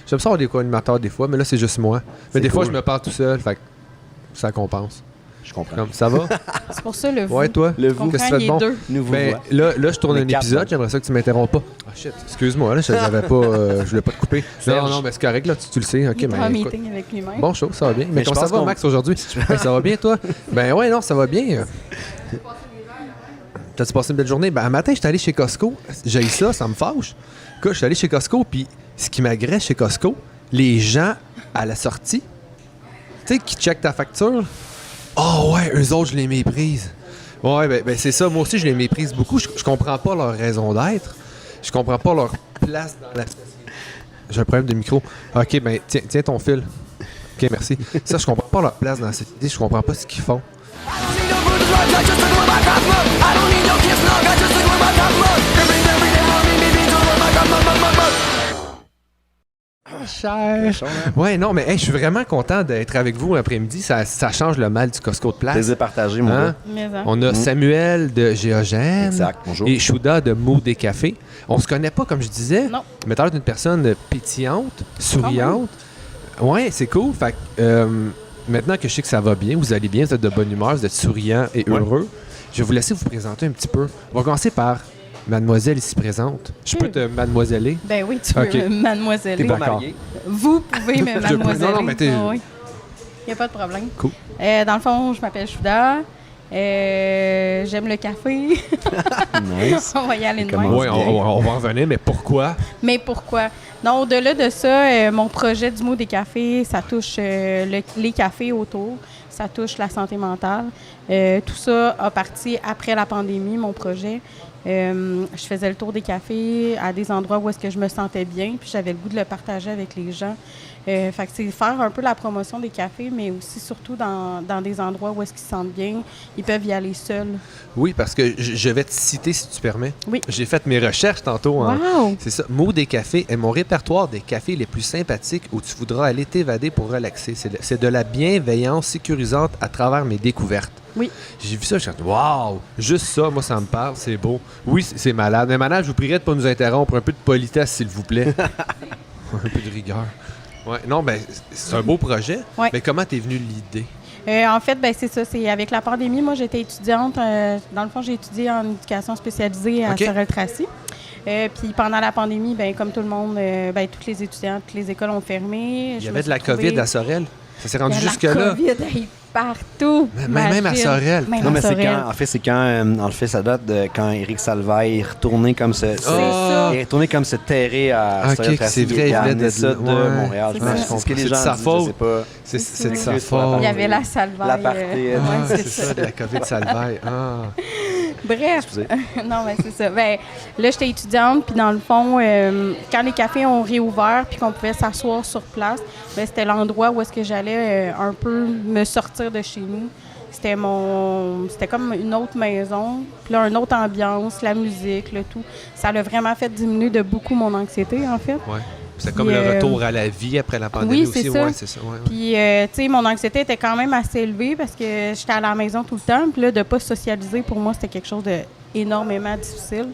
J'aime ça avoir des co-animateurs des fois, mais là, c'est juste moi. Mais des fois, cool. je me parle tout seul, fait que ça compense. Je comprends. Comme, ça va? C'est pour ça le vous. Ouais, toi? Le Tu vous. comprends, Qu'est-ce que tu fais de il est bon? deux. Nous vous Ben, voit. là, je tourne On est un quatre, épisode, donc. j'aimerais ça que tu m'interrompes pas. Ah shit, excuse-moi, là, je n'avais pas, je voulais pas te couper. Serge. Non, mais c'est correct, là, tu le sais. Ok, Il est en mais écoute. meeting avec lui-même. Bon show, ça va bien. Mais je comment ça pense va, qu'on- Max, aujourd'hui? Ben, ça va bien, toi? Ben ouais, non, ça va bien. T'as-tu passé une belle journée? Ben, un matin, j'étais allé chez Costco. J'ai ça, ça me fâche. Écoute, je suis allé chez Costco, puis ce qui m'agresse chez Costco, les gens à la sortie, tu sais, qui checkent ta facture. Oh ouais, eux autres, je les méprise. Ouais, ben c'est ça. Moi aussi, je les méprise beaucoup. Je comprends pas leur raison d'être. Je comprends pas leur place dans la société. J'ai un problème de micro. OK, ben tiens ton fil. OK, merci. Ça, je comprends pas leur place dans la société. Je comprends pas ce qu'ils font. Cher. Ouais, non, mais hey, je suis vraiment content d'être avec vous l'après-midi. Ça change le mal du Costco de place. Plaisir partagé, mon Hein? gars. Mais, hein. On a Samuel de Géogène Exact, bonjour. et Chouda de Mots des Cafés. On se connaît pas, comme je disais, Non. mais t'as l'air d'une personne pétillante, souriante. Ouais, c'est cool. Fait que, maintenant que je sais que ça va bien, vous allez bien, vous êtes de bonne humeur, vous êtes souriant et Ouais. heureux, je vais vous laisser vous présenter un petit peu. On va commencer par Mademoiselle ici présente. Je peux te mademoiseller? Ben oui, tu peux Ok. mademoiselle. T'es pas D'accord. marié? Vous pouvez me Je peux- mademoiselle. non, mais t'es- Oui. Il n'y a pas de problème. Cool. Dans le fond, je m'appelle Chouda. J'aime le café. Nice. On va y aller de Comment- même. Oui, on va en revenir, mais pourquoi? Mais pourquoi? Non, au-delà de ça, mon projet du mot des cafés, ça touche les cafés autour, ça touche la santé mentale. Tout ça a parti après la pandémie, mon projet. Je faisais le tour des cafés à des endroits où est-ce que je me sentais bien, puis j'avais le goût de le partager avec les gens. Fait que c'est faire un peu la promotion des cafés, mais aussi surtout dans des endroits où est-ce qu'ils se sentent bien. Ils peuvent y aller seuls. Oui, parce que je vais te citer, si tu permets. Oui. J'ai fait mes recherches tantôt. Wow! C'est ça. Mots des cafés est mon répertoire des cafés les plus sympathiques où tu voudras aller t'évader pour relaxer. C'est de la bienveillance sécurisante à travers mes découvertes. Oui. J'ai vu ça, je me suis dit, waouh! Juste ça, moi, ça me parle, c'est beau. Oui, c'est malade. Mais madame, je vous prierai de ne pas nous interrompre. Un peu de politesse, s'il vous plaît. Un peu de rigueur. Ouais, non, ben, c'est un beau projet. Ouais. Mais comment t'es venue l'idée? En fait, ben c'est ça. C'est avec la pandémie. Moi, j'étais étudiante. Dans le fond, j'ai étudié en éducation spécialisée à OK. Sorel-Tracy. Puis pendant la pandémie, ben comme tout le monde, ben tous les étudiants, toutes les écoles ont fermé. Il y avait de la COVID à Sorel. Ça s'est rendu Il y a jusque-là. la COVID hey, partout. Même à Imagine. Sorel. Même Non, à mais c'est Sorel. quand, en fait, c'est quand, en fait, ça date de quand Éric Salvaille est retourné comme se, Ah! il est retourné comme se terrer à Ok, Sorel-Tracy. c'est vrai, Il il a venait amené de- ça de ouais. Montréal. C'est Je ça. pense. C'est ce que les C'est de gens sa disent, faute. je sais pas. C'est de Oui. sa Plus faute. la Il y avait la salvaille. L'aparté, ouais, C'est c'est ça, de la COVID Salvaille. Ah. Bref, Excusez. non, mais c'est ça. Ben, là, j'étais étudiante, puis dans le fond, quand les cafés ont réouvert, puis qu'on pouvait s'asseoir sur place, ben, c'était l'endroit où est-ce que j'allais un peu me sortir de chez nous. C'était comme une autre maison, puis là, une autre ambiance, la musique, le tout. Ça l'a vraiment fait diminuer de beaucoup mon anxiété, en fait. Ouais. C'est comme Puis, le retour à la vie après la pandémie oui, aussi. c'est ça. Ouais, c'est ça. Ouais, ouais. Puis, tu sais, mon anxiété était quand même assez élevée parce que j'étais à la maison tout le temps. Puis là, de ne pas socialiser, pour moi, c'était quelque chose d'énormément difficile.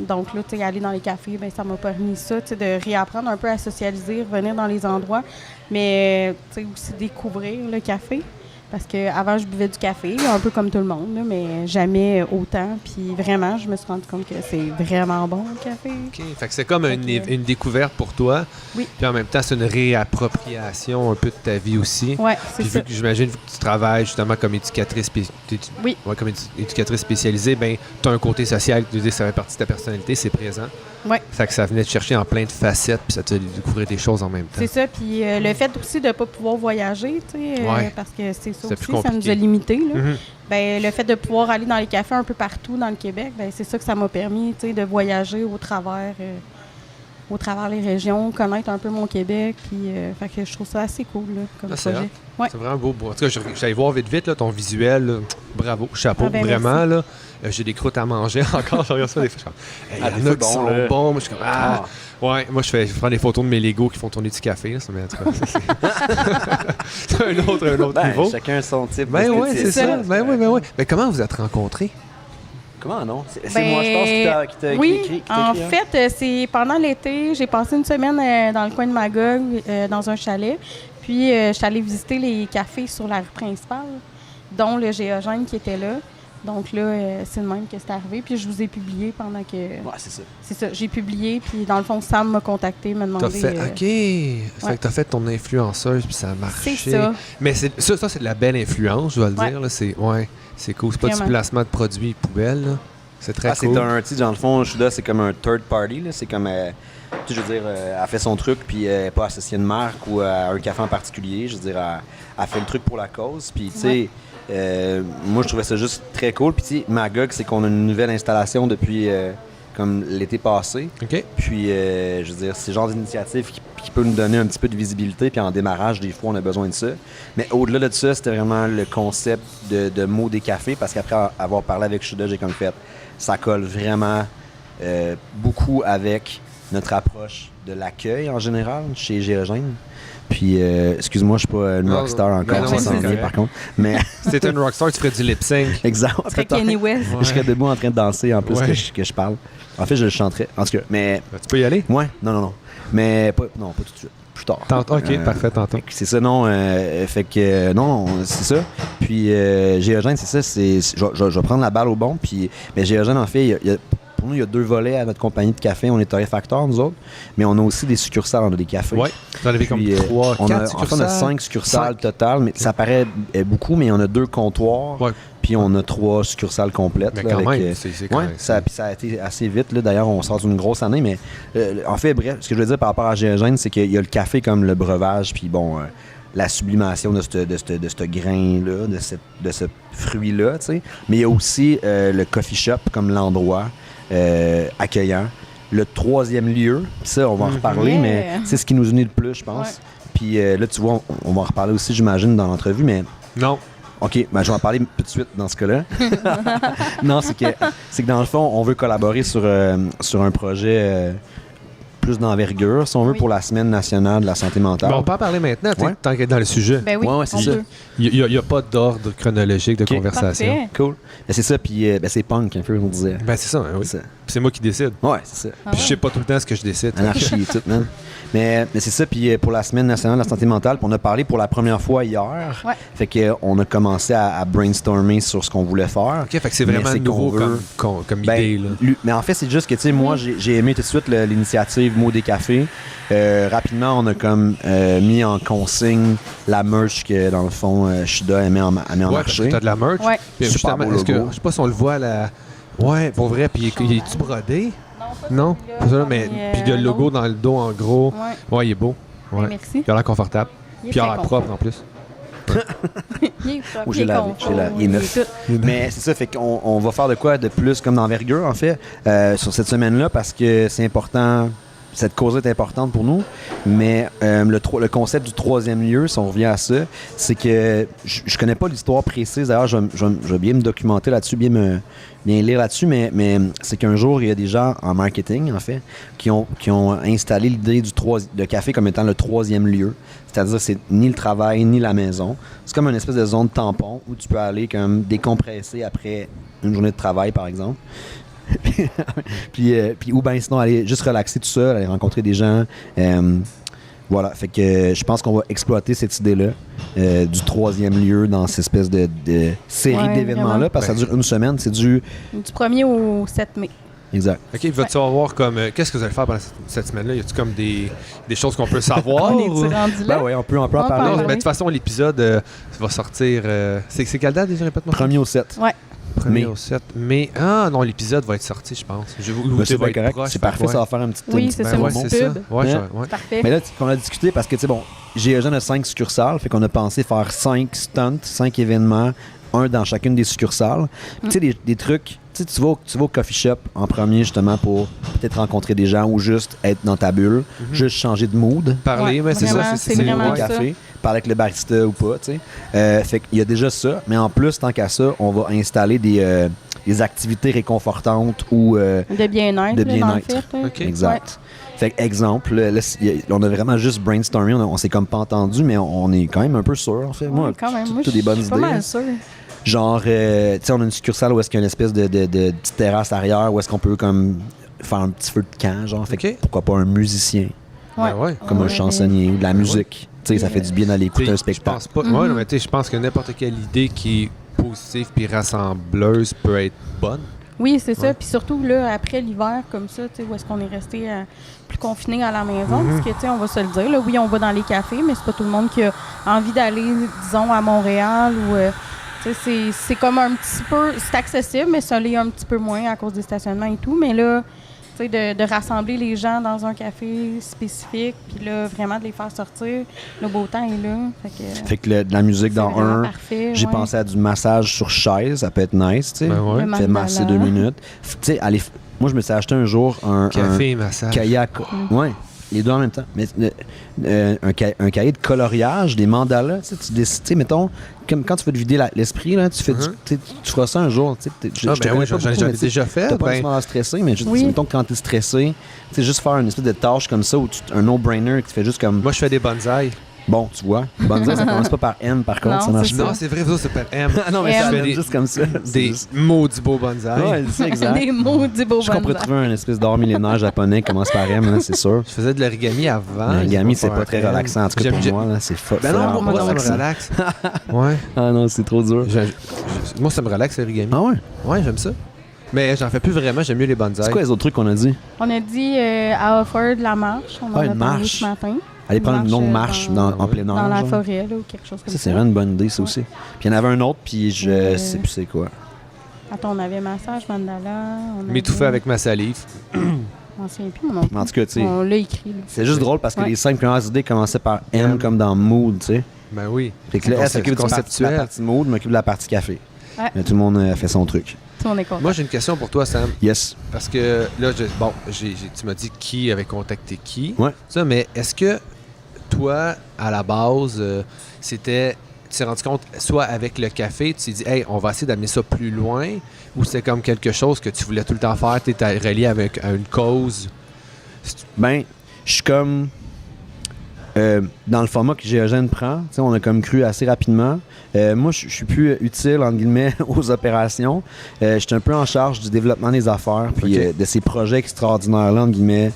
Donc là, tu sais, aller dans les cafés, ben ça m'a permis ça, tu sais, de réapprendre un peu à socialiser, revenir dans les endroits. Mais, tu sais, aussi découvrir le café. Parce qu'avant, je buvais du café, un peu comme tout le monde, là, mais jamais autant. Puis vraiment, je me suis rendu compte que c'est vraiment bon, le café. OK. Fait que c'est comme Fait une, que- une découverte pour toi. Oui. Puis en même temps, c'est une réappropriation un peu de ta vie aussi. Ouais, c'est Puis ça. vu que j'imagine que tu travailles justement comme éducatrice, Oui. ouais, comme éducatrice spécialisée, ben tu as un côté social, tu dis ça fait partie de ta personnalité, c'est présent. Ouais. Fait que ça venait te chercher en plein de facettes, puis ça te fait découvrir des choses en même temps. C'est ça, puis le fait aussi de ne pas pouvoir voyager, tu sais, Ouais. parce que c'est ça C'est aussi, plus ça nous compliqué. a limités. Là. Mhm. Ben, le fait de pouvoir aller dans les cafés un peu partout dans le Québec, ben, c'est ça que ça m'a permis, tu sais, de voyager au travers les régions, connaître un peu mon Québec, puis fait que je trouve ça assez cool là, comme Ah, c'est projet. hot. Ouais. C'est vraiment beau. En tout cas, j'allais voir vite, là, ton visuel. Là. Bravo, chapeau, Ah ben, vraiment. Là. J'ai des croûtes à manger encore. Je regarde ça des fois. Je suis comme, Ah, hey, des il y en a fois, qui bon, sont là. bons. Moi, je suis comme, ah. Ouais, moi, je prends des photos de mes Legos qui font tourner du café. Là, ça, mais en tout cas, c'est un autre Ben, niveau. chacun son type. Ben oui, d'esthétique. c'est ça. Ben oui. Mais comment vous êtes rencontrés? Comment non? C'est moi, je pense, qui t'a oui, écrit. Qui t'a en écrit, hein? fait, c'est pendant l'été, j'ai passé une semaine dans le coin de Magog, dans un chalet. Puis, je suis allée visiter les cafés sur la rue principale, dont le Géogène qui était là. Donc là, c'est le même que c'est arrivé. Puis, je vous ai publié pendant que... Ouais, c'est ça. C'est ça, j'ai publié. Puis, dans le fond, Sam m'a contacté, m'a demandé... T'as fait, OK. Fait que t'as fait ton influenceuse, puis ça a marché. C'est ça. Mais ça, c'est de la belle influence, je dois le dire. Là. C'est cool. C'est pas du Vraiment. placement de produits poubelle. Là. C'est très cool. C'est un, tu sais, dans le fond, Shuda, c'est comme un third party, là. C'est comme, tu sais, je veux dire, elle fait son truc, puis elle n'est pas associée à une marque ou à un café en particulier. Je veux dire, elle fait le truc pour la cause. Puis, tu sais, moi, je trouvais ça juste très cool. Puis, tu sais, Magog, c'est qu'on a une nouvelle installation depuis comme l'été passé. OK. Puis, je veux dire, c'est le genre d'initiative qui peut nous donner un petit peu de visibilité. Puis, en démarrage, des fois, on a besoin de ça. Mais au-delà de ça, c'était vraiment le concept de mots des cafés. Parce qu'après avoir parlé avec Shuda, j'ai comme fait, ça colle vraiment beaucoup avec notre approche de l'accueil en général chez Géogène. Puis, excuse-moi, je suis pas une rockstar encore, non, ça c'est s'en vient correct. par contre. Mais Si t'étais une rockstar, tu ferais du lip sync. exact. C'est Kanye West. Je serais debout en train de danser en plus Ouais. que je parle. En fait, je le chanterais. En tout cas, mais Tu peux y aller? ouais, non. Mais pas tout de suite. Plus tard. OK, parfait, tantôt. C'est ça, non. Fait que, non, c'est ça. Puis, Géogène, c'est ça. Je vais prendre la balle au bon. Puis, mais Géogène, en fait, pour nous, il y a 2 volets à notre compagnie de café. On est torréfacteur, nous autres. Mais on a aussi des succursales. On a des cafés. Ouais. T'en avais comme Puis, 3, 4 en fait, on a succursales. 5 succursales 5. totales. Mais ça paraît beaucoup, mais on a 2 comptoirs. Ouais. Puis, on a 3 succursales complètes. Mais là, quand avec, même, c'est quand ouais, même. ça a été assez vite. Là. D'ailleurs, on sort d'une grosse année. Mais en fait, bref, ce que je veux dire par rapport à Géogène, c'est qu'il y a le café comme le breuvage. Puis bon, la sublimation de ce grain-là, de ce fruit-là. Tu sais. Mais il y a aussi le coffee shop comme l'endroit accueillant. Le 3e lieu, ça, on va en reparler, Yeah. mais c'est ce qui nous unit le plus, je pense. Ouais. Puis là, tu vois, on va en reparler aussi, j'imagine, dans l'entrevue, mais Non. OK, ben, je vais en parler tout de suite dans ce cas-là. Non, c'est que dans le fond, on veut collaborer sur un projet plus d'envergure, si on veut, Oui. pour la Semaine nationale de la santé mentale. Bon, on peut en parler maintenant, tu sais, Ouais. tant qu'être dans le sujet. Ben oui, Ouais, c'est on ça. peut. Il n'y a pas d'ordre chronologique de Ok. conversation. Parfait. Cool. Ben, c'est ça, puis ben, c'est punk, un peu, on disait. Ben, c'est ça, hein, oui. C'est ça. Puis c'est moi qui décide. Ouais, c'est ça. Ah Puis je sais ouais. pas tout le temps ce que je décide. Anarchie et tout, man. Mais c'est ça, puis pour la Semaine nationale de la santé mentale, puis on a parlé pour la première fois hier. Ouais. Fait qu'on a commencé à brainstormer sur ce qu'on voulait faire. OK, fait que c'est Mais vraiment c'est nouveau qu'on veut- comme Ben, idée. Là. Mais en fait, c'est juste que, tu sais, moi, j'ai aimé tout de suite l'initiative Mots des cafés. Rapidement, on a comme mis en consigne la merch que, dans le fond, Shuda met en Ouais, parce que marché. t'as de la merch. Ouais. Puis Super justement, beau est-ce que, logo. je sais pas si on le voit à la... Ouais, pour vrai. Puis il est-tu brodé? Non? Pas ça, mais puis il y a le logo dans le dos en gros. Ouais. Ouais, il est beau. Ouais. Merci. Il a l'air confortable. Il est Puis il a très l'air propre en plus. Il est propre, Ou il j'ai est lavé, confort, il est il neuf. est tout. Mais c'est ça, fait qu'on va faire de quoi de plus comme d'envergure, en fait, sur cette semaine-là, parce que c'est important. Cette cause est importante pour nous, mais le concept du 3e lieu, si on revient à ça, c'est que je connais pas l'histoire précise. D'ailleurs, je vais bien me documenter là-dessus, bien lire là-dessus, mais c'est qu'un jour, il y a des gens en marketing, en fait, qui ont installé l'idée de café comme étant le 3e lieu. C'est-à-dire, c'est ni le travail, ni la maison. C'est comme une espèce de zone tampon où tu peux aller comme décompresser après une journée de travail, par exemple. puis ou bien sinon aller juste relaxer tout seul, aller rencontrer des gens. Voilà, fait que je pense qu'on va exploiter cette idée-là du 3e lieu dans cette espèce de série Ouais, d'événements-là, vraiment. parce que ça dure une semaine, c'est du... Du 1er au 7 mai. Exact. OK, vas-tu avoir comme... qu'est-ce que vous allez faire pendant cette semaine-là? Y a-tu comme des choses qu'on peut savoir? On est-tu rendu là? Ben oui, on peut en On parler. parle. Non, oui. mais de toute façon, l'épisode va sortir... c'est quelle date déjà? Répète-moi. 1er au 7. Ouais. 1er mai. au 7 mai. Ah non, l'épisode va être sorti, je pense. Ben, c'est va bien être correct. proche, C'est parfait, ouais. ça va faire un petit Oui, une c'est petite ça, Ben ouais, une promo. c'est ça. pub. Ouais, Hein? ouais. Parfait. Mais là, qu'on a discuté parce que, tu sais, bon, Géogène a 5 succursales, fait qu'on a pensé faire 5 stunts, 5 événements, un dans chacune des succursales. Puis, tu sais, des trucs, tu sais, tu vas au coffee shop en premier, justement, pour peut-être rencontrer des gens ou juste être dans ta bulle, juste changer de mood. Parler, Ouais, mais c'est vraiment, ça. c'est C'est vraiment au ça. café, parler avec le barista ou pas, tu sais. Fait qu'il y a déjà ça, mais en plus, tant qu'à ça, on va installer des activités réconfortantes ou... De bien-être, De là, dans le bien-être. fait. là. OK. Exact. Fait que, exemple, là, on a vraiment juste brainstormé, on s'est comme pas entendu, mais on est quand même un peu sûr, en fait. Ouais, Moi, quand même. Moi, toutes des bonnes je suis pas idées. mal sûre. Genre, tu sais, on a une succursale où est-ce qu'il y a une espèce de petite terrasse arrière où est-ce qu'on peut comme faire un petit feu de camp, genre. Fait que Ok. pourquoi pas un musicien, Ouais. Ouais. comme un chansonnier ou de la musique. Tu sais, ça Ouais. fait du bien d'aller écouter un Je spectacle. pense pas. Mhm. Ouais, non, mais tu sais, je pense que n'importe quelle idée qui est positive puis rassembleuse peut être bonne. Oui, c'est ça. Ouais. Puis surtout, là, après l'hiver, comme ça, tu sais, où est-ce qu'on est resté plus confiné à la maison. Mhm. Parce que, tu sais, on va se le dire, là, oui, on va dans les cafés, mais c'est pas tout le monde qui a envie d'aller, disons, à Montréal ou... tu sais, c'est comme un petit peu... C'est accessible, mais ça l'est un petit peu moins à cause des stationnements et tout. Mais là, tu sais, de rassembler les gens dans un café spécifique, puis là, vraiment de les faire sortir, le beau temps est là. Fait que de la musique c'est dans vraiment un, parfait, j'ai ouais. pensé à du massage sur chaise, ça peut être nice, tu sais. Ben ouais. Le Fait mandala. masser 2 minutes. Tu sais, moi, je me suis acheté un jour un Café, massage. kayak. Ouais, les deux en même temps. Mais un cahier de coloriage, des mandalas, tu sais, tu sais, mettons, comme quand tu veux te vider l'esprit, là, tu fais tu feras ça un jour. Tu sais, je Ah, te ben connais oui, pas j'en beaucoup, mais ai tu sais, déjà fait. t'as pas Ben, nécessairement l'air stressé, mais juste, Oui. mettons que quand t'es stressé, tu sais, juste faire une espèce de tâche comme ça, ou un no-brainer, que tu fais juste comme, moi, je fais des bonsaïs. bon, tu vois, bonne ça commence pas par N, par contre, Non, ça marche c'est pas. Non, c'est vrai, ça s'appelle M. Ah non, mais M. ça Je fais donne des- juste comme ça. C'est Des juste- maudits beaux bonsaïs. Ouais, c'est exact. Des mots du beau Je qu'on pourrait trouver un espèce d'art millénaire japonais qui commence par M, là, c'est sûr. Je faisais de l'origami avant. L'origami, c'est pas pas très après. relaxant. En tout cas, pour J'aime- moi, là, c'est Ben non, Moi, moi, ça me aussi. relaxe. Ouais. Ah non, c'est trop dur. Moi, ça me relaxe, l'origami. Ah ouais? Ouais, j'aime ça. Mais j'en fais plus vraiment, j'aime mieux les bonsaïs. C'est quoi les autres trucs qu'on a dit? On a dit à offrir de la marche. On en a une parlé marche. ce matin. Aller prendre une longue marche en plein air. Dans la genre. forêt, là, ou quelque chose comme Ça, ça. c'est vraiment une bonne idée, ça Ouais. aussi. Puis il y en avait un autre, puis je sais plus c'est quoi. Attends, on avait massage, mandala. M'étouffer avec ma salive. On s'en plus, mon nom. Mais en tout cas, tu sais, On l'a écrit. Là. c'est juste drôle parce que Ouais. les 5 premières idées commençaient par M M. comme dans mood, tu sais. Ben oui. Fait que là, elle s'occupe de la conceptuel. partie mood, m'occupe de la partie café. Ouais. Mais tout le monde a fait son truc. Tout le monde est content. Moi, j'ai une question pour toi, Sam. Yes. Parce que là, tu m'as dit qui avait contacté qui. Ouais. Ça, mais est-ce que toi, à la base, c'était. Tu t'es rendu compte, soit avec le café, tu t'es dit, hey, on va essayer d'amener ça plus loin, ou c'est comme quelque chose que tu voulais tout le temps faire, tu étais relié avec une cause. Ben, je suis comme. Dans le format que Géogène prend, tu sais, on a comme cru assez rapidement. Moi, je suis plus utile, entre guillemets, aux opérations. Je suis un peu en charge du développement des affaires, puis Ok. de ces projets extraordinaires-là, entre guillemets,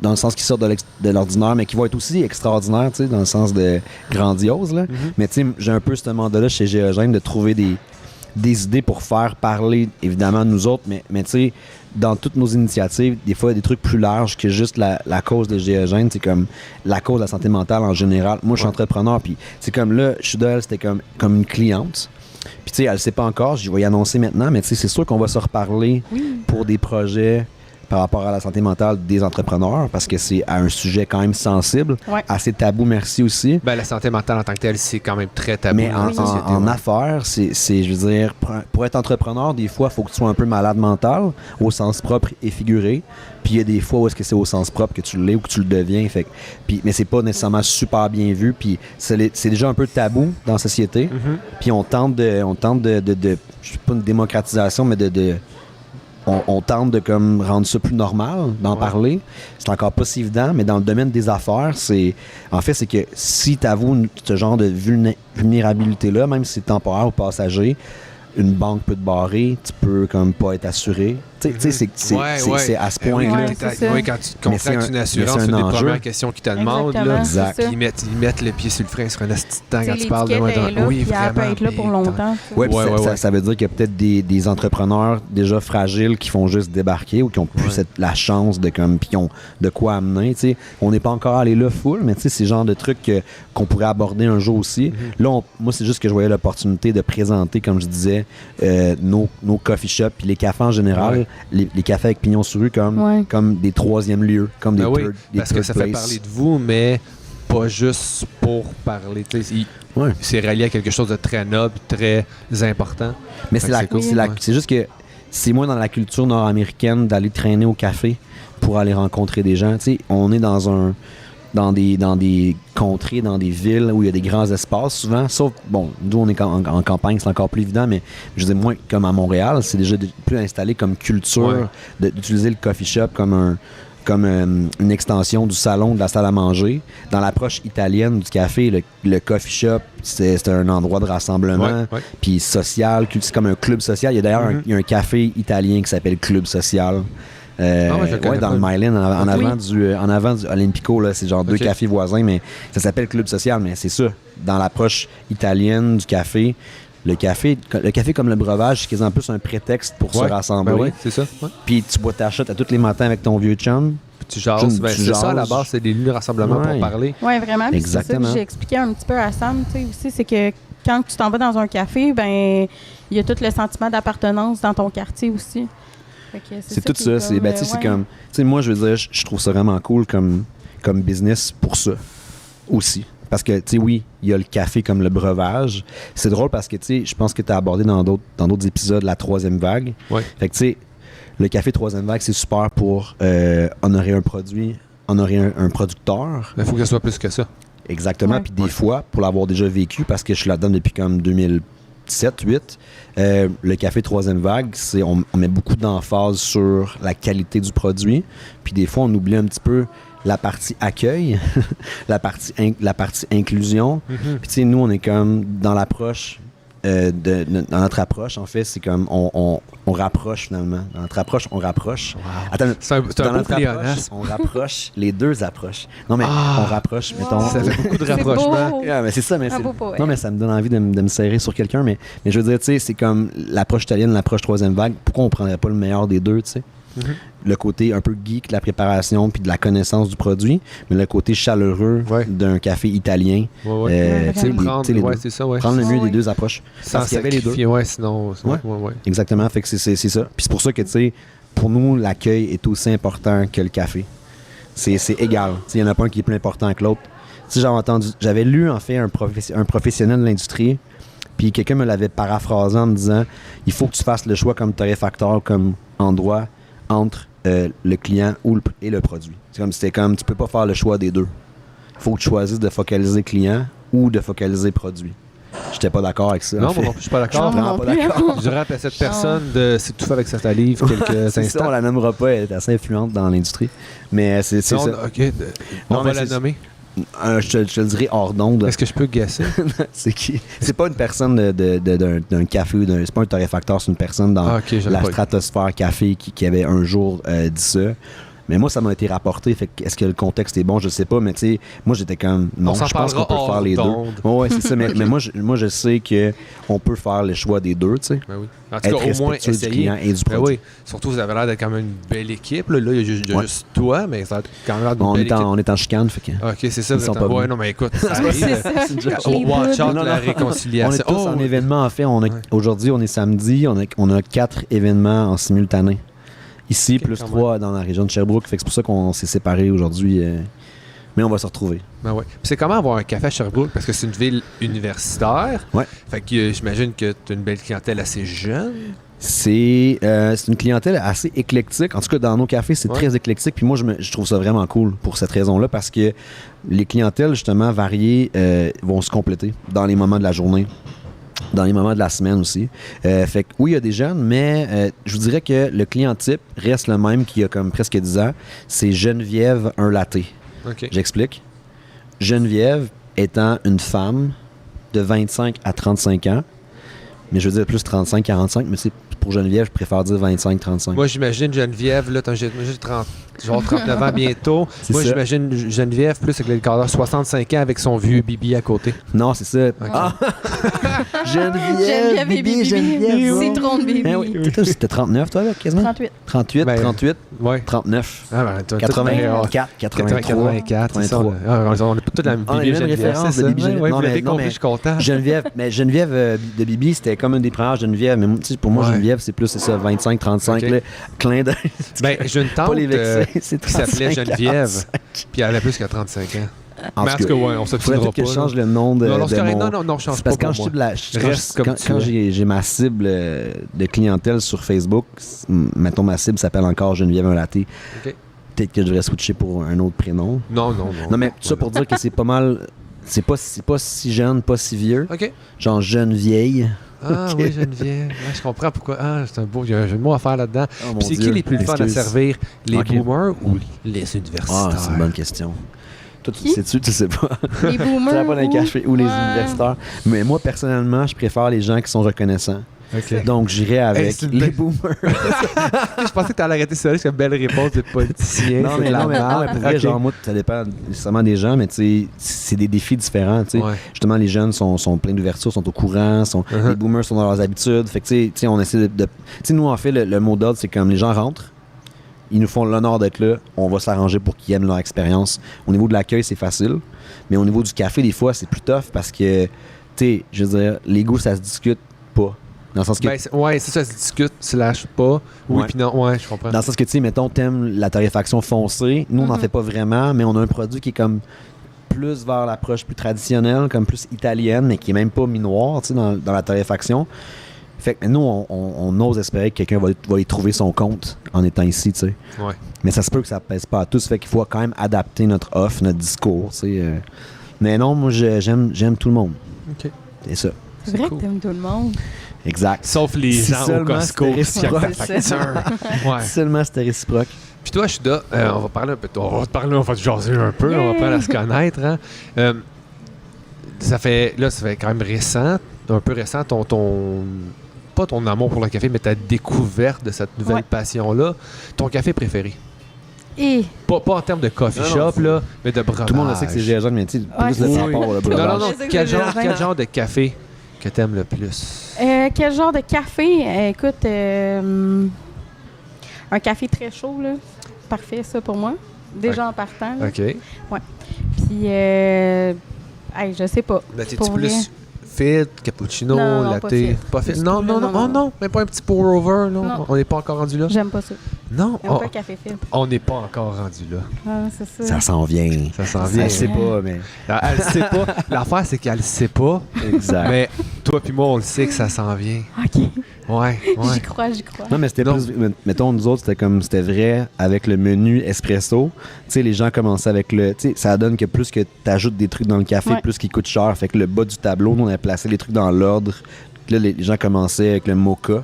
dans le sens qui sortent de l'ordinaire, mais qui vont être aussi extraordinaires, tu sais, dans le sens de grandiose, là. Mais tu sais, j'ai un peu ce mandat-là chez Géogène de trouver des idées pour faire parler, évidemment, nous autres, mais tu sais, dans toutes nos initiatives, des fois, il y a des trucs plus larges que juste la cause de Géogène. C'est comme la cause de la santé mentale en général. Moi, je suis Ouais. entrepreneur, puis c'est comme là, je suis d'elle, c'était comme une cliente. Puis tu sais, elle le sait pas encore, je vais y annoncer maintenant, mais tu sais, c'est sûr qu'on va se reparler pour des projets par rapport à la santé mentale des entrepreneurs, parce que c'est un sujet quand même sensible, Ouais. assez tabou, merci aussi. Ben, la santé mentale en tant que telle, c'est quand même très tabou Mais dans la société. en ouais. affaires, c'est, je veux dire, pour être entrepreneur, des fois, il faut que tu sois un peu malade mental, au sens propre et figuré. Puis il y a des fois où est-ce que c'est au sens propre que tu l'es ou que tu le deviens. Fait, mais c'est pas nécessairement super bien vu. Puis c'est déjà un peu tabou dans la société. Puis on tente de je sais pas une démocratisation, mais on tente de comme rendre ça plus normal, d'en parler. C'est encore pas si évident, mais dans le domaine des affaires, c'est que si tu avoues ce genre de vulnérabilité-là, même si c'est temporaire ou passager, une banque peut te barrer, tu peux comme pas être assuré. Tu sais, c'est à ce Eh oui, point-là. Ouais, c'est ça. oui, quand tu Mais c'est contractes une mais assurance, c'est c'est un des enjeu. premières questions qu'ils te demandent. Là. Exactement, Exact. c'est ça. Ils mettent le pied sur le frein sur un asti de temps T'sais, quand tu parles de l'étiquette est là, oui, puis elle peut vraiment. être là pour puis- longtemps. tu sais. Ouais, puis Ouais, ouais. ça veut dire qu'il y a peut-être des entrepreneurs déjà fragiles qui font juste débarquer ou qui ont plus Ouais. la chance de comme puis qui ont de quoi amener. Tu sais, on n'est pas encore allé là full, mais tu sais, c'est le genre de trucs qu'on pourrait aborder un jour aussi. Là, moi, c'est juste que je voyais l'opportunité de présenter, comme je disais, nos coffee shops puis les cafés en général, Ouais. les cafés avec pignon sur rue comme des troisièmes lieux, comme Ben des oui, third- des parce que third ça fait place. parler de vous, mais pas juste pour parler. Tu sais, Ouais. c'est relié à quelque chose de très noble, très important. Mais Fait c'est que c'est cool. Ouais. c'est juste que c'est moins dans la culture nord-américaine d'aller traîner au café pour aller rencontrer des gens. Tu sais, on est dans des contrées, dans des villes où il y a des grands espaces souvent, sauf, bon, nous on est en campagne, c'est encore plus évident, mais je veux dire, moins comme à Montréal, c'est déjà plus installé comme culture Ouais. d'utiliser le coffee shop comme comme une extension du salon, de la salle à manger. Dans l'approche italienne du café, le coffee shop, c'est un endroit de rassemblement, puis social, c'est comme un club social. Il y a d'ailleurs il y a un café italien qui s'appelle Club Social. Dans le Myland, en avant du Olympico, là, c'est genre 2 cafés voisins, mais ça s'appelle Club Social, mais c'est ça. Dans l'approche italienne du café, le café comme le breuvage, c'est quasiment plus un prétexte pour se rassembler. Ben c'est ça. Puis tu bois ta shot à tous les matins avec ton vieux chum. Tu jases. C'est ça, à la base, c'est des lieux de rassemblement pour parler. Oui, vraiment. Puis exactement. C'est ça que j'ai expliqué un petit peu à Sam, tu sais, aussi, c'est que quand tu t'en vas dans un café, ben il y a tout le sentiment d'appartenance dans ton quartier aussi. C'est tout ça. C'est comme... Tu sais, moi, je veux dire, je trouve ça vraiment cool comme business pour ça aussi. Parce que, tu sais, oui, il y a le café comme le breuvage. C'est drôle parce que, tu sais, je pense que tu as abordé dans d'autres épisodes la 3e vague. Ouais. Fait que, tu sais, le café 3e vague, c'est super pour honorer un produit, honorer un producteur. Il faut que ce soit plus que ça. Exactement. Puis des fois, pour l'avoir déjà vécu, parce que je suis là-dedans depuis comme 2007-2008, le café 3e vague, on met beaucoup d'emphase sur la qualité du produit. Puis des fois, on oublie un petit peu la partie accueil, la partie inclusion. Puis tu sais, nous, on est comme dans l'approche, dans notre approche, en fait, c'est comme on rapproche finalement. Dans notre approche, on rapproche. Wow. Attends, c'est un beau pléonasme. On rapproche les 2 approches. Non, mais on rapproche, mettons. Ça fait beaucoup de rapprochements. Mais c'est ça, mais non, mais ça me donne envie de me serrer sur quelqu'un. Mais je veux dire, tu sais, c'est comme l'approche italienne, l'approche 3e vague. Pourquoi on prendrait pas le meilleur des 2, tu sais? Le côté un peu geek de la préparation puis de la connaissance du produit, mais le côté chaleureux d'un café italien. Prendre le mieux des 2 approches. Sans sacrifier, sinon... Exactement, fait que c'est ça. Puis c'est pour ça que, tu sais, pour nous, l'accueil est aussi important que le café. C'est égal. Il n'y en a pas un qui est plus important que l'autre. J'avais lu, en fait, un professionnel de l'industrie, puis quelqu'un me l'avait paraphrasé en me disant « Il faut que tu fasses le choix comme torréfacteur, comme endroit entre le client et le produit. » C'était comme tu peux pas faire le choix des 2. Il faut que tu choisisses de focaliser client ou de focaliser produit. J'étais pas d'accord avec ça. Non, moi non plus, je suis pas d'accord. Vraiment pas d'accord. Je dirais à cette personne de s'étouffer avec sa salive quelques instants. Ça, on la nommera pas, elle est assez influente dans l'industrie. Mais c'est ça. OK, on va la nommer. Je te le dirai hors d'onde. Est-ce que je peux guesser? C'est pas une personne d'un café, c'est pas un torréfacteur, c'est une personne dans la stratosphère café qui avait un jour dit ça. Mais moi, ça m'a été rapporté. Fait que est-ce que le contexte est bon? Je sais pas. Mais tu sais, moi, j'étais comme... Non, je pense qu'on peut faire les 2. Ouais, c'est ça. Mais moi, je sais qu'on peut faire le choix des 2, tu sais. Ben oui. En tout cas, au moins, essayer. Du client et du produit. Oui. Surtout, vous avez l'air d'être quand même une belle équipe. Là, il y a juste toi, mais ça a quand même l'air d'une belle équipe. On est en chicane, fait que... OK, c'est ça. Ouais, non, mais écoute, ça arrive. Watch out la réconciliation. On est tous en événement, en fait. Aujourd'hui, on est samedi. On a 4 événements en simultané. Ici, plus 3 dans la région de Sherbrooke. Fait que c'est pour ça qu'on s'est séparés aujourd'hui. Mais on va se retrouver. Ben ouais. Puis c'est comment avoir un café à Sherbrooke? Parce que c'est une ville universitaire. Ouais. Fait que j'imagine que tu as une belle clientèle assez jeune. C'est une clientèle assez éclectique. En tout cas, dans nos cafés, c'est très éclectique. Puis moi, je trouve ça vraiment cool pour cette raison-là parce que les clientèles, justement, variées vont se compléter dans les moments de la journée. Dans les moments de la semaine aussi. Fait que oui, il y a des jeunes, mais je vous dirais que le client type reste le même qu'il y a comme presque 10 ans. C'est Geneviève, un latte. Okay. J'explique. Geneviève étant une femme de 25 à 35 ans, mais je veux dire plus 35-45, mais c'est pour Geneviève, je préfère dire 25-35. Moi, j'imagine Geneviève, là, j'ai 39 ans bientôt. Moi, j'imagine Geneviève plus avec le cadre 65 ans avec son vieux Bibi à côté. Non, c'est ça. Okay. Ah! Geneviève et Bibi. Citron de Bibi. Ben oui. C'était 39, toi, là, quasiment? 38. 38, ouais. 39. Ah, ben, 84, 83. 83. On est pas tous la même Bibi Geneviève. C'est ça. Oui, vous l'avez compris, je suis content. Geneviève de Bibi, c'était comme une des premières Geneviève. Mais pour moi, Geneviève, c'est plus, c'est ça, 25-35, là, clin d'œil. Ben, j'ai une tante qui s'appelait Geneviève, puis elle avait plus que 35 ans. Mais en tout cas, ouais, on s'obstinera pas. Que je change le nom de non, je change pas. Parce que quand j'ai ma cible de clientèle sur Facebook, mettons ma cible s'appelle encore Geneviève un latte. Okay. Peut-être que je devrais switcher pour un autre prénom. Non, mais tout ça pour dire que c'est pas mal. C'est pas si jeune, pas si vieux. OK. Genre jeune vieille. Ah oui, Geneviève. Ouais, je comprends pourquoi. Ah, c'est un beau... Il y a un jeu de mots à faire là-dedans. Oh, mon Puis c'est qui Dieu. les plus fun à Excuse. servir? Les Ok. boomers ou les universitaires? Ah, c'est une bonne question. Toi, tu Qui? sais-tu, tu sais pas. Les boomers. Tu vas pas dans les cafés ou les Ouais. universitaires. Mais moi, personnellement, je préfère les gens qui sont reconnaissants. OK. Donc, j'irai avec c'est une les belle- boomers. Je pensais que tu allais arrêter ça, c'est une belle réponse de politicien. non, c'est mais, de la non, mais merde. pour vrai, Ok. genre, moi, ça dépend nécessairement des gens, mais tu sais, c'est des défis différents, tu sais. Ouais. Justement, les jeunes sont pleins d'ouverture, sont au courant, Uh-huh. les boomers sont dans leurs habitudes. Fait que, tu sais, on essaie de tu sais, nous, en fait, le mot d'ordre, c'est comme les gens rentrent, ils nous font l'honneur d'être là, on va s'arranger pour qu'ils aiment leur expérience. Au niveau de l'accueil, c'est facile, mais au niveau du café, des fois, c'est plus tough parce que, tu sais, je veux dire, les goûts, ça se discute pas. Dans le sens que, Ouais, c'est ça, se discute, tu lâches pas. Oui, Ouais. puis non, ouais, je comprends. dans le sens que, tu sais, mettons, t'aimes la torréfaction foncée. Nous, on n'en Mhm. fait pas vraiment, mais on a un produit qui est comme plus vers l'approche plus traditionnelle, comme plus italienne, mais qui est même pas mi-noir, tu sais, dans la torréfaction. Fait que nous, on ose espérer que quelqu'un va y trouver son compte en étant ici, tu sais. Ouais. Mais ça se peut que ça pèse pas à tous, fait qu'il faut quand même adapter notre offre, notre discours, tu sais. Mais non, moi, j'aime tout le monde. OK. C'est ça. C'est vrai cool. que t'aimes tout le monde. Exact. Sauf les Si gens au seulement Costco c'était qui checkent ta réciproque. Ouais, c'est ça. facture. Ouais. Seulement c'était réciproque. Puis toi, Chuda, on va parler un peu. On va te parler, on va te jaser un peu, on va apprendre à se connaître. Hein. Ça fait quand même récent, un peu récent, pas ton amour pour le café, mais ta découverte de cette nouvelle Ouais. passion-là. Ton café préféré. Et Pas en termes de coffee Non, shop, non, là, mais de breuvage. Tout le monde le sait que c'est GSM, mais tu sais, Ouais, plus le c'est rapport au Non, breuvage. non, non. Je sais que Quel c'est genre, le quel vin. genre de café que t'aimes le plus? quel genre de café? Écoute, un café très chaud, là. Parfait, ça, pour moi. Déjà en partant. Là. OK. Puis, je sais pas. Ben, t'es-tu Pour plus vrai. fit, cappuccino, Non, non, latte? pas fit. Pas fit? Plus Non, cool, non, non, non, oh non. non, même pas un petit pour-over, non? Non. On n'est pas encore rendu là? J'aime pas ça. Non, J'aime pas le café filtre. on n'est pas encore rendu là. Ah, c'est ça. Ça s'en vient. Ça s'en vient. Elle sait pas, mais. Elle sait pas. L'affaire, c'est qu'elle sait pas. Exact. Mais toi puis moi, on le sait que ça s'en vient. OK. Ouais, J'y ouais. crois, j'y crois. Non, mais c'était Non. plus. Mettons, nous autres, c'était vrai avec le menu espresso. Tu sais, les gens commençaient avec le. Tu sais, ça donne que plus que tu ajoutes des trucs dans le café, Ouais. plus qu'il coûte cher. Fait que le bas du tableau, nous, on a placé les trucs dans l'ordre. Puis là, les gens commençaient avec le mocha.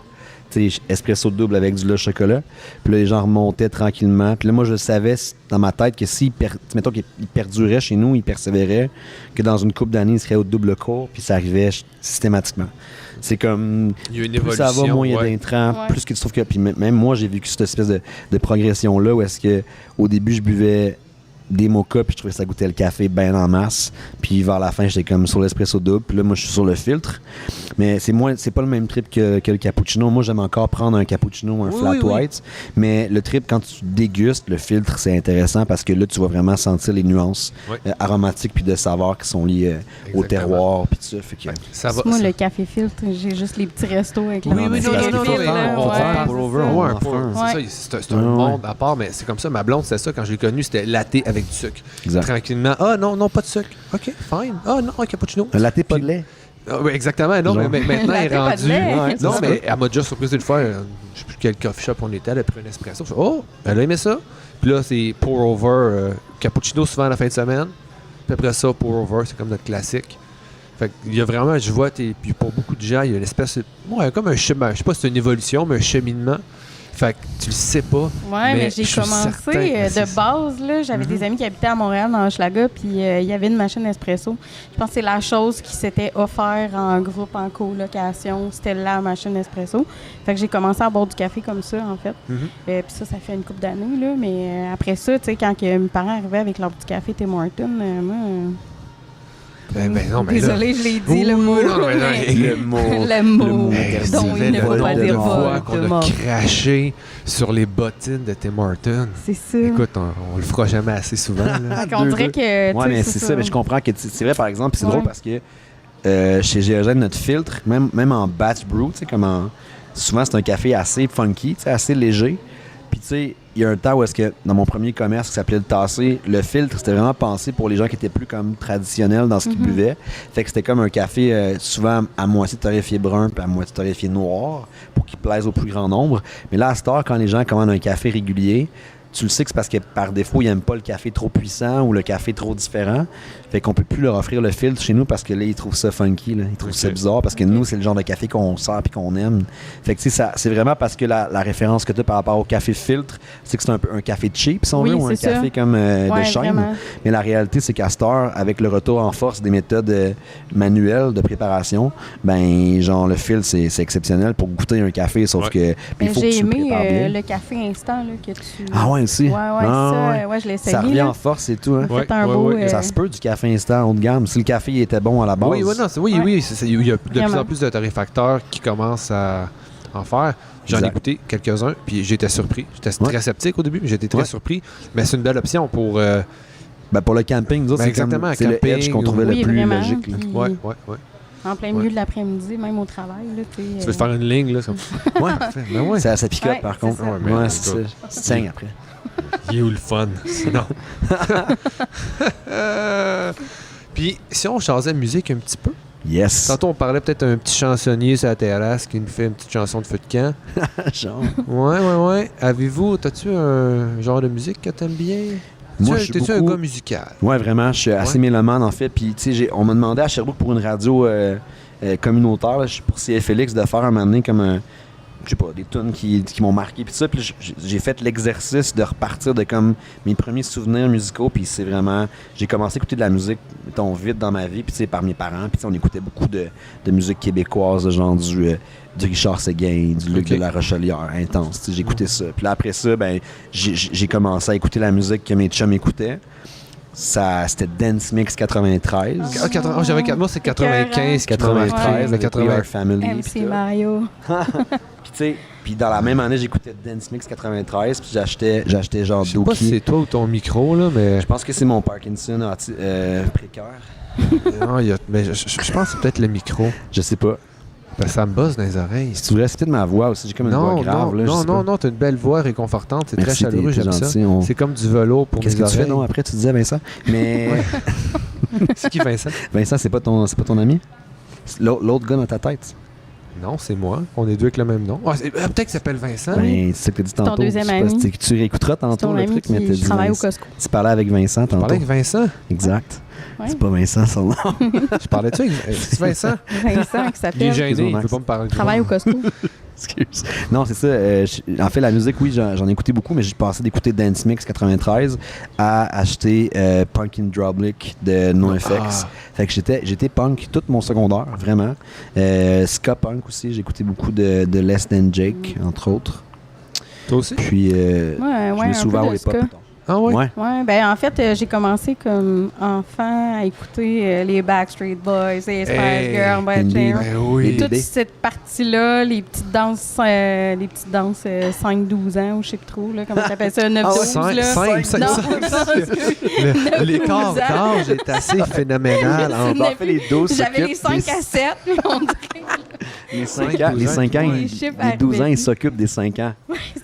Tu sais, espresso double avec du lait au chocolat. Puis là, les gens remontaient tranquillement. Puis là, moi, je savais dans ma tête que mettons qu'il perdurait chez nous, il persévérait, que dans une couple d'années, il serait au double cours. Puis ça arrivait systématiquement. C'est comme. Il y a une Plus évolution. ça va, moins il y a ouais. d'intrants, Ouais. plus que tu trouves que. Puis même moi, j'ai vécu cette espèce de progression-là où est-ce que au début, je buvais des mochas, puis je trouvais que ça goûtait le café bien en masse. Puis vers la fin, j'étais comme sur l'espresso double. Puis là, moi, je suis sur le filtre. Mais c'est pas le même trip que le cappuccino. Moi, j'aime encore prendre un cappuccino ou un Oui, flat oui, oui. white. Mais le trip, quand tu dégustes, le filtre, c'est intéressant parce que là, tu vas vraiment sentir les nuances Ouais. aromatiques puis de saveurs qui sont liées au Exactement. terroir. Puis tout ça. Fait que, Ça va. Moi, ça- le café filtre, j'ai juste les petits restos avec Oui, la oui, petite non, café non, non, filtre, mais là. on Ouais, va pour c'est over, ça. on Ouais, en fera un. c'est Ouais. ça, c'est un Ouais, monde à part, mais c'est comme ça. Ma blonde, c'est ça. Quand je l'ai connue, c'était latte avec du sucre. Exact. Tranquillement. Ah non, pas de sucre. OK, fine. Ah non, un cappuccino. Un latte pas de Puis- lait. Ah, oui, exactement. Non, Genre. mais maintenant, elle est Latte, pas de rendue. lait. Ouais, Non, ça se mais elle m'a déjà surpris une fois. Je sais plus quel coffee shop on était. Elle a pris un espresso. Je fais, oh, elle a aimé ça. Puis là, c'est pour-over. Cappuccino souvent à la fin de semaine. Puis après ça, pour-over, c'est comme notre classique. Fait qu'il y a vraiment, je vois, puis pour beaucoup de gens, il y a une espèce de. Ouais, comme un chemin. Je sais pas si c'est une évolution, mais un cheminement. Fait que tu le sais pas. Ouais, mais j'ai je suis commencé certain que c'est de ça. base, là. J'avais Mhm. des amis qui habitaient à Montréal, dans Hochelaga, puis il y avait une machine espresso. Je pense que c'est la chose qui s'était offerte en groupe, en colocation. C'était la machine espresso. Fait que j'ai commencé à boire du café comme ça, en fait. Mhm. Puis ça fait une couple d'années, là. Mais après ça, tu sais, quand que mes parents arrivaient avec leur petit café Tim Hortons, moi... Ben non, mais là. Désolée, je l'ai dit, Oui, le mot. oui, non, mais non, mais- Le mot. Le mot. Hey, dont c'est il ne le faut pas nombre de dire fois qu'on a mort. craché sur les bottines de Tim Hortons. C'est ça. Écoute, on le fera jamais assez souvent. là. Fait qu'on dirait que... tu Ouais, sais, mais c'est ça. Mais je comprends que c'est vrai, par exemple, puis c'est drôle Ouais. parce que chez GEGN, notre filtre, même en batch brew, tu sais, souvent c'est un café assez funky, tu sais, assez léger. Puis tu sais, il y a un temps où est-ce que dans mon premier commerce qui s'appelait le Tassé, le filtre c'était vraiment pensé pour les gens qui étaient plus comme traditionnels dans ce qu'ils buvaient. Fait que c'était comme un café souvent à moitié torréfié brun puis à moitié torréfié noir pour qu'il plaise au plus grand nombre. Mais là, à cette heure, quand les gens commandent un café régulier, tu le sais que c'est parce que par défaut, ils n'aiment pas le café trop puissant ou le café trop différent. Fait qu'on peut plus leur offrir le filtre chez nous parce que là, ils trouvent ça funky. Là. Ils trouvent ça bizarre parce que nous, c'est le genre de café qu'on sert et qu'on aime. Fait que, tu sais, c'est vraiment parce que la référence que tu as par rapport au café filtre, c'est que c'est un peu un café cheap, si on veut, ou un café comme de chaîne. Vraiment. Mais la réalité, c'est qu'à cette heure, avec le retour en force des méthodes manuelles de préparation, ben, genre, le filtre, c'est exceptionnel pour goûter un café, sauf que il faut que j'ai tu le aimé prépares bien. le café instant là, que tu... Ah ouais, aussi? Ouais, Ah, ça, je l'ai essayé. Ça revient là. en force et tout, hein? On fait un beau... Ça se peut du café instant haut de gamme. Si le café il était bon à la base. Oui, non, oui. Il y a de plus Vraiment. en plus de torréfacteurs qui commencent à en faire. J'en ai Exact. goûté quelques-uns, puis j'étais surpris. J'étais très sceptique au début, mais j'étais très Ouais. surpris. Mais c'est une belle option pour... Ben, pour le camping, nous autres, Ben, c'est comme exactement, c'est le camping, edge qu'on trouvait oui, le plus vraiment, logique. Là. puis ouais. en plein milieu de l'après-midi, même au travail. Là, Tu veux te faire une ligne, là, comme... Ouais, Ben ouais. ça picote Ouais, par c'est contre. ça. Ouais, mais Ouais, en c'est tout ça. cas. Tu te saignes après. Il est où le fun? Sinon. Puis, si on changeait de musique un petit peu, Yes. tantôt on parlait peut-être d'un petit chansonnier sur la terrasse qui nous fait une petite chanson de feu de camp. Genre. Ouais. T'as-tu un genre de musique que t'aimes bien? Moi, je suis T'es-tu un beaucoup- gars musical? Ouais, vraiment, je suis assez Ouais. mélomane en fait. Puis, tu sais, on m'a demandé à Sherbrooke pour une radio communautaire, là, pour CFLX, de faire un moment donné comme un. Je sais pas, des tunes qui m'ont marqué. Puis ça, puis j'ai fait l'exercice de repartir de comme mes premiers souvenirs musicaux. Puis c'est vraiment. J'ai commencé à écouter de la musique, mettons, vite dans ma vie. Puis tu sais, par mes parents. Puis tu sais, on écoutait beaucoup de musique québécoise, genre du Richard Séguin, du Luc Ok. de la Rochelière, intense. Tu sais, j'écoutais ça. Puis là, après ça, ben, j'ai commencé à écouter la musique que mes chums écoutaient. C'était Dance Mix 93. Moi, c'est 95, 93, mais avec 80. We Are Family. puis MC tout. Mario. Puis tu sais, puis dans la même année, j'écoutais Dance Mix 93, puis j'achetais genre Je sais pas si Dookie. c'est toi ou ton micro, là, mais... Je pense que c'est mon Parkinson précaire. Non, mais je pense que c'est peut-être le micro. Je sais pas. Ben, ça me bosse dans les oreilles. Si tu voulais, c'est peut-être ma voix aussi. J'ai comme une voix grave. Là, je sais pas. non, t'as une belle voix réconfortante, c'est Merci, très chaleureux, t'es j'aime ça. gentil, on- C'est comme du velours pour Qu'est-ce mes que tu fais, oreilles. non, après, tu disais Vincent? Mais C'est qui, Vincent? Vincent, c'est pas ton ami? C'est l'autre gars dans ta tête? Non, c'est moi. On est deux avec le même nom. Peut-être qu'il s'appelle Vincent. Ben, c'est ça que tu as dit ton tantôt. deuxième Je sais pas ami. si tu réécouteras C'est tantôt ton le ami truc, mais t'as qui dit travaille au Vincent. Costco. Tu parlais avec Vincent Je parlais tantôt. avec Vincent. Exact. Ouais. C'est pas Vincent son nom. Je parlais-tu avec Vincent? Vincent qui Il est s'appelle. gêné, il Excuse-moi, veut pas me parler. de Travaille au moi. Costco. Excuse. Non, c'est ça. En fait, la musique, oui, j'en ai écouté beaucoup, mais j'ai passé d'écouter Dance Mix 93 à acheter Punkin' Drublick de NoFX. Fait que j'étais punk tout mon secondaire, vraiment. Ska punk aussi, j'ai écouté beaucoup de Less Than Jake, entre autres. Toi aussi? Puis, Ouais, je me suis un ouvert peu au de hip-hop. ska. mettons. Ah ouais? Ouais. Ouais, ben en fait, j'ai commencé comme enfant à écouter les Backstreet Boys, les Spice Hey, Girls, Indeed. Ben oui. Les toute bébés. cette partie-là, les petites danses 5-12 ans, ou je sais plus trop, là, comment t'appelles ça, 9-12, là. Non, L'écart 12 ans. d'âge est assez phénoménal. C'est En fait, les 12 J'avais les s'occupent 5 à 7, on dirait. Les 5 5 ans, les 5 ans, Les chiffres les 12 ans, arrivés. ils s'occupent des 5 ans.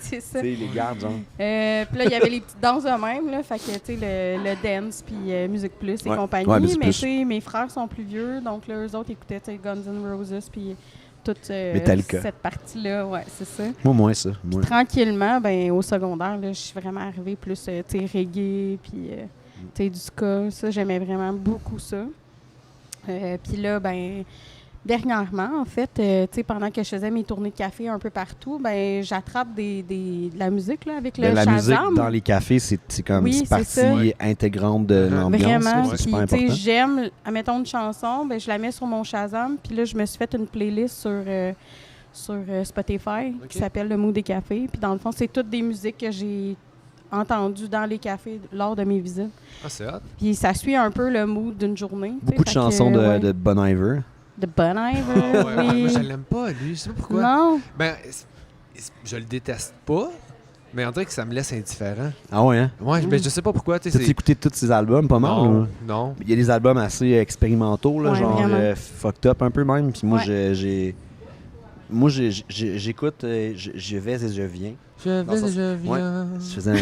C'est ça. Tu sais, les gardes, genre. Puis là, il y avait les petites danses de même, là. Fait que, tu sais, le dance, puis Musique Plus et Ouais. compagnie. Ouais, Musique mais, Plus. tu sais, mes frères sont plus vieux, donc là, eux autres écoutaient, tu sais, Guns N' Roses, puis toute Metallica. cette partie-là. Ouais, c'est ça. Moi, moins ça. Moi. Tranquillement, ben, au secondaire, là, je suis vraiment arrivée plus, tu sais, reggae, puis, tu sais, du ska. Ça, j'aimais vraiment beaucoup ça. Puis là, ben, dernièrement, en fait, tu sais, pendant que je faisais mes tournées de café un peu partout, ben, j'attrape de la musique, là, avec le Ben, la musique Shazam. dans les cafés, c'est comme Oui, une c'est partie ça. intégrante de l'ambiance. Vraiment, là, puis c'est super tu sais, important. j'aime, admettons une chanson, ben, je la mets sur mon Shazam, puis là, je me suis fait une playlist sur Spotify qui s'appelle Le Mood des cafés, puis dans le fond, c'est toutes des musiques que j'ai entendues dans les cafés lors de mes visites. Ah, c'est hot. Puis ça suit un peu le mood d'une journée. tu sais, Beaucoup de fait que, chansons ouais. de Bon Iver. De Bon Iver, Ouais, oui. moi, je l'aime pas, lui. Je sais pas pourquoi. Non, Ben, je le déteste pas, mais on dirait que ça me laisse indifférent. Ah ouais, hein? Ouais, ben, je sais pas pourquoi. Tu sais, T'as écouté tous ces albums, pas mal? Non, ou? non. Il y a des albums assez expérimentaux, là, Ouais, genre vraiment. fucked up un peu même. Puis moi, Ouais. j'écoute, je vais et je viens. Je Dans le sens- je viens. Je faisais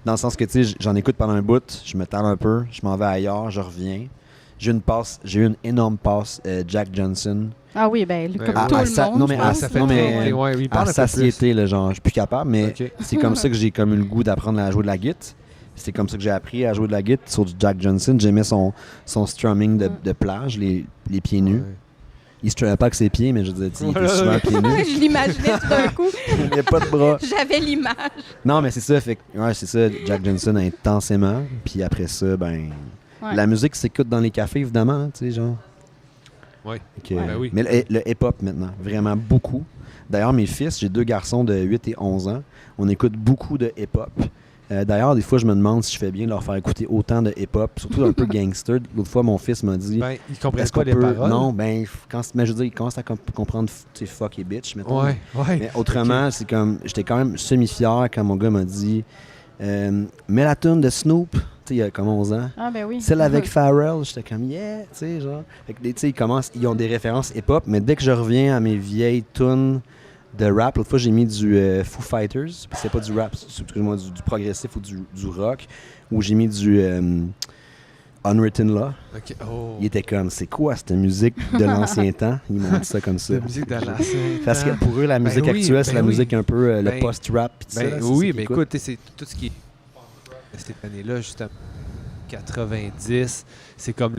dans le sens que, tu sais, j'en écoute pendant un bout, je me tale un peu, je m'en vais ailleurs, je reviens. J'ai eu une énorme passe Jack Johnson. Ah oui, ben Ouais, comme ouais. tout À le sa- monde, non, mais je à pense, ça fait là. mais- ouais, oui, À parle un peu satiété, là, genre, je suis plus capable, mais Ok. c'est comme ça que j'ai comme eu le goût d'apprendre à jouer de la guitare. C'est comme ça que j'ai appris à jouer de la guitare sur du Jack Johnson. J'aimais son strumming de plage, les pieds nus. Ouais. Il strummait pas avec ses pieds, mais je veux dire, il était Voilà. souvent pieds nus. Je l'imaginais tout d'un coup. Il n'y a pas de bras. J'avais l'image. Non, mais c'est ça, fait que, ouais, c'est ça, Jack Johnson intensément. Puis après ça, ben, Ouais. la musique s'écoute dans les cafés, évidemment, hein, tu sais, genre. Ouais. Fait que, Ben oui. Mais le hip-hop maintenant, vraiment beaucoup. D'ailleurs, mes fils, j'ai 2 garçons de 8 et 11 ans, on écoute beaucoup de hip-hop. D'ailleurs, des fois, je me demande si je fais bien de leur faire écouter autant de hip-hop, surtout un peu gangster. L'autre fois, mon fils m'a dit... Ben, ils comprennent est-ce pas qu'on les peut... paroles. Non, ben, mais je veux dire, ils commencent à comprendre, tu sais, fuck et bitch, mettons. Ouais, ouais. Mais autrement, c'est comme... J'étais quand même semi-fier quand mon gars m'a dit mets la tune de Snoop, tu sais, il y a comme 11 ans. Ah ben oui. Celle avec Pharrell, j'étais comme yeah, tu sais, genre. Fait que, tu sais, ils ont des références hip-hop, mais dès que je reviens à mes vieilles tunes de rap, l'autre fois j'ai mis du Foo Fighters, c'est pas du rap, excuse-moi, du progressif ou du rock, ou j'ai mis du Unwritten Law. Ok. Oh. Il était comme, c'est quoi cette musique de l'ancien temps? Ils m'ont dit ça comme ça. La musique de l'ancien Parce que temps. pour eux, la musique oui, actuelle, c'est ben la oui. musique un peu le Ben, post-rap. pis tout ça, Ben là, c'est oui, ça mais qu'ils écoute, c'est tout ce qui est cette année-là, justement, 90, c'est comme